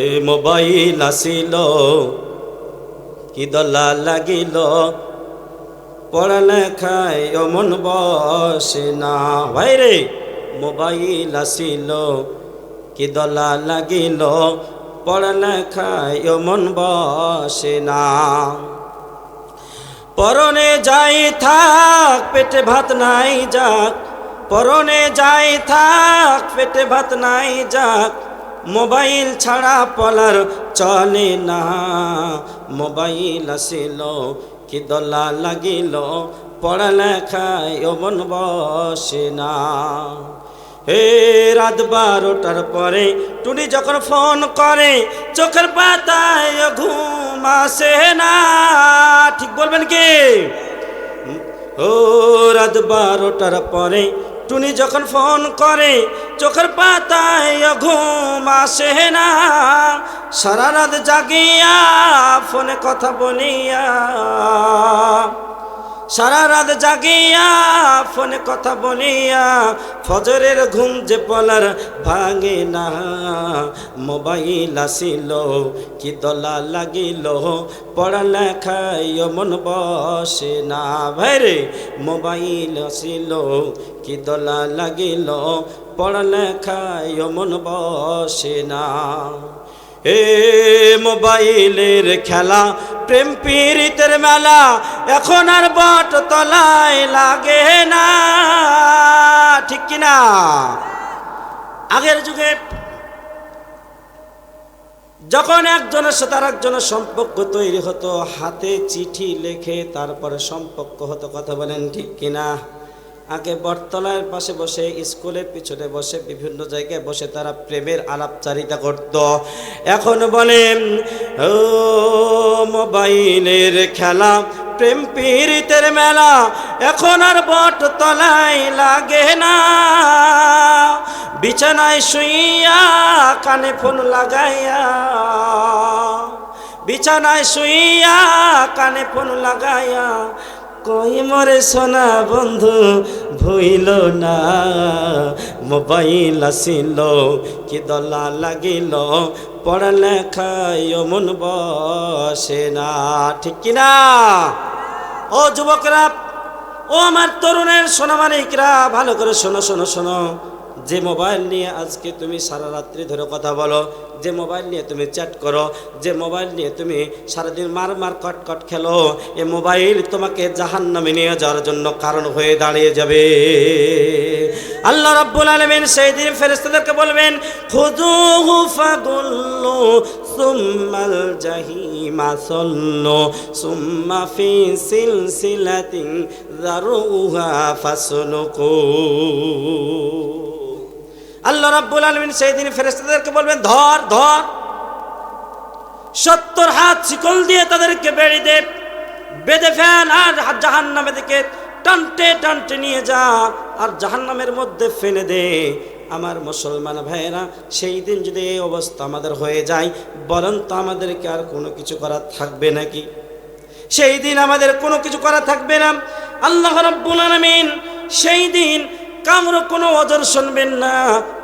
এ মোবাইল আসিল কি দলা লাগিল, পড়ালেখায় অমন বসে না। ভাইরে মোবাইল আসিল কি দলা লাগিল, পড়ালেখায় অমন বসে না। পরনে যাই থাক পেটে ভাত নাই যাক, পরনে যাই থাক পেটে ভাত নাই যাক, মোবাইল ছাড়া পলার চলে না। মোবাইল আসিল কি দলা লাগিল, পড়ালেখায় অমন বসে না। হে রাত 12টার পরে টুনি যখন ফোন করে, চোখের পাতায় ঘুম আসে না। ঠিক বলবেন কি? ও রাত 12টার পরে টুনি যখন ফোন করে, চোখের পাতায় ঘুম আসে না। সারা রাত জাগিয়া ফোনে কথা বলিয়া, সারা রাত জাগিয়া ফোনে কথা বলিয়া, ফজরের ঘুম যে পলার ভাঙে না। মোবাইল আসিল কি দলা লাগিল, পড়ালেখায় মন বসে না। ভাইরে মোবাইল আসিল কি দলা লাগিল, পড়ালেখায় মন বসে না। এ মোবাইলের খেলা প্রেম পীড়িতের মেলা, এখন আর বট তলায় লাগে না। ঠিক কিনা? আগের যুগে যখন একজনের সাথে আর একজনের সম্পর্ক তৈরি হতো, হাতে চিঠি লিখে তারপরে সম্পর্ক হতো। কথা বলেন ঠিক কিনা? আগে বটতলার পাশে বসে, স্কুলের পিছনে বসে, বিভিন্ন জায়গায় বসে তারা প্রেমের আলাপচারিতা করত। এখন বলেন ও মোবাইলের খেলা প্রেম পীড়িতের মেলা, এখন আর বটতলায় লাগে না। বিছানায় শুইয়া কানে ফোন লাগাইয়া, বিছানায় শুইয়া কানে ফোন লাগাইয়া, কই মরে সোনা বন্ধু ভইল না। মোবাইল আসিল কি দলা লাগিল, পড়ালেখায় মন বসে না। ঠিক কিনা? ও যুবকরা, ও আমার তরুণের সোনামানিকরা, ভালো করে শোনো শোনো শোনো। যে মোবাইল নিয়ে আজকে তুমি সারা রাত্রি ধরে কথা বলো, যে মোবাইল নিয়ে তুমি চ্যাট করো, যে মোবাইল নিয়ে তুমি সারাদিন মার মার কট কট খেলো, এ মোবাইল তোমাকে জাহান্নামে নিয়ে যাওয়ার জন্য কারণ হয়ে দাঁড়িয়ে যাবে। আল্লাহ রাব্বুল আলামিন সেই দিন ফেরেশতাদেরকে বলবেন, খুযুহু ফাগুল্লু সুম্মাল জাহিমা সাল্লু সুম্মা ফি সিলসিলাতিন যারুহা ফাসলুকু। আল্লাহ রাব্বুল আলামিন সেই দিন ফেরেশতাদেরকে বলবেন, ধর ধর, 70 হাত শিকল দিয়ে তাদেরকে বেঁধে ফেল, আর জাহান্নামের দিকে টানতে টানতে নিয়ে যা, আর জাহান্নামের মধ্যে ফেলে দে। আমার মুসলমান ভাইয়েরা, সেই দিন যদি এই অবস্থা আমাদের হয়ে যায়, বলেন তো আমাদেরকে আর কোনো কিছু করার থাকবে নাকি? সেই দিন আমাদের কোনো কিছু করা থাকবে না। আল্লাহ রাব্বুল আলামিন সেই দিন কামরো কোনো ওজর শুনবেন না।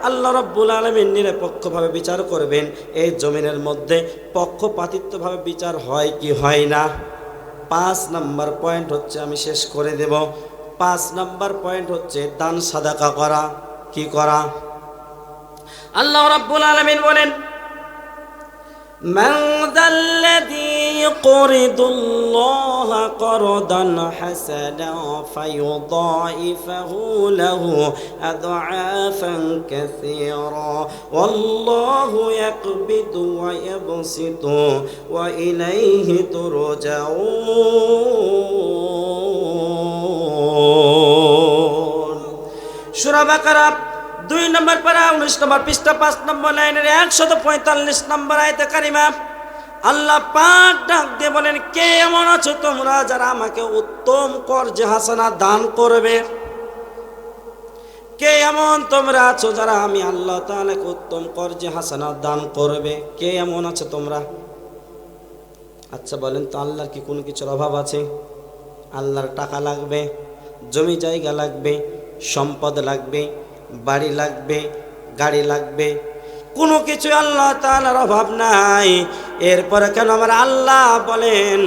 আল্লাহ রাব্বুল আলামিন নিরপেক্ষভাবে বিচার করবেন। এই জমিনের মধ্যে পক্ষপাতিত্বভাবে বিচার হয় কি হয় না? 5 নাম্বার পয়েন্ট হচ্ছে, আমি শেষ করে দেব। 5 নাম্বার পয়েন্ট হচ্ছে দান সাদাকা করা। কি করা? আল্লাহ রাব্বুল আলামিন বলেন, মান যাল্লাযী يقرضوا الله قرضا حسنا فيضاعفه له أضعافا كثيرا والله يقبض ويبسط وإليه ترجعون সূরা বাকারা 2 নম্বর পারা 19 নম্বর পৃষ্ঠা 5 নম্বর লাইনের 145 নম্বর আয়াতে কারিমা আল্লাহ পাক ডাক দিয়ে বলেন, কে এমন আছো তোমরা যারা আমাকে উত্তম কর্জে হাসানা দান করবে? কে এমন তোমরা আছো যারা আমি আল্লাহ তাআলাকে উত্তম কর্জে হাসানা দান করবে? কে এমন আছো তোমরা? আচ্ছা বলেন তো, আল্লাহর কি কোনো কিছুর অভাব আছে? আল্লাহর টাকা লাগবে, জমি জায়গা লাগবে, সম্পদ লাগবে, বাড়ি লাগবে, গাড়ি লাগবে, কোনো কিছু আল্লাহ তাআলার অভাব নাই। এরপরে কেন আমার আল্লাহ বলেন,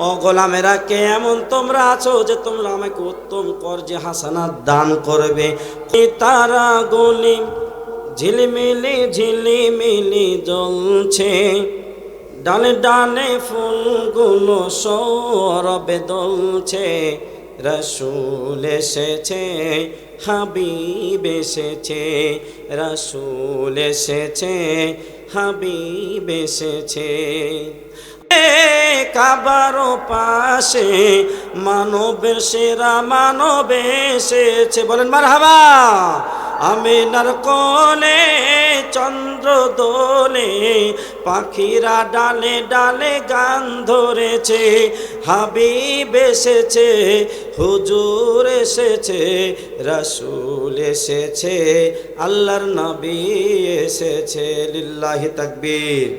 ও গোলামেরা, কে এমন তোমরা আছো যে তোমরা আমাকে উত্তম কর্জে হাসানাত দান করবে? তারা গলি ঝিলিমিলি ঝিলিমিলি জ্বলছে, ডালে ডালে ফুলগুলো সৌরভে দোলছে, রসুল এসেছে, হাবিব এসেছে, রসুল এসেছে, হাবিব এসেছে। কাবার পাশে মানবের সেরা মানব এসেছে, বলেন মারহাবা। আমিনার কোলে চন্দ্র দোলে, পাখিরা ডালে ডালে গান ধরেছে, হাবিব এসেছে, হুজুর এসেছে, রাসূল এসেছে, আল্লাহর নবী এসেছে। লিল্লাহি তাকবীর।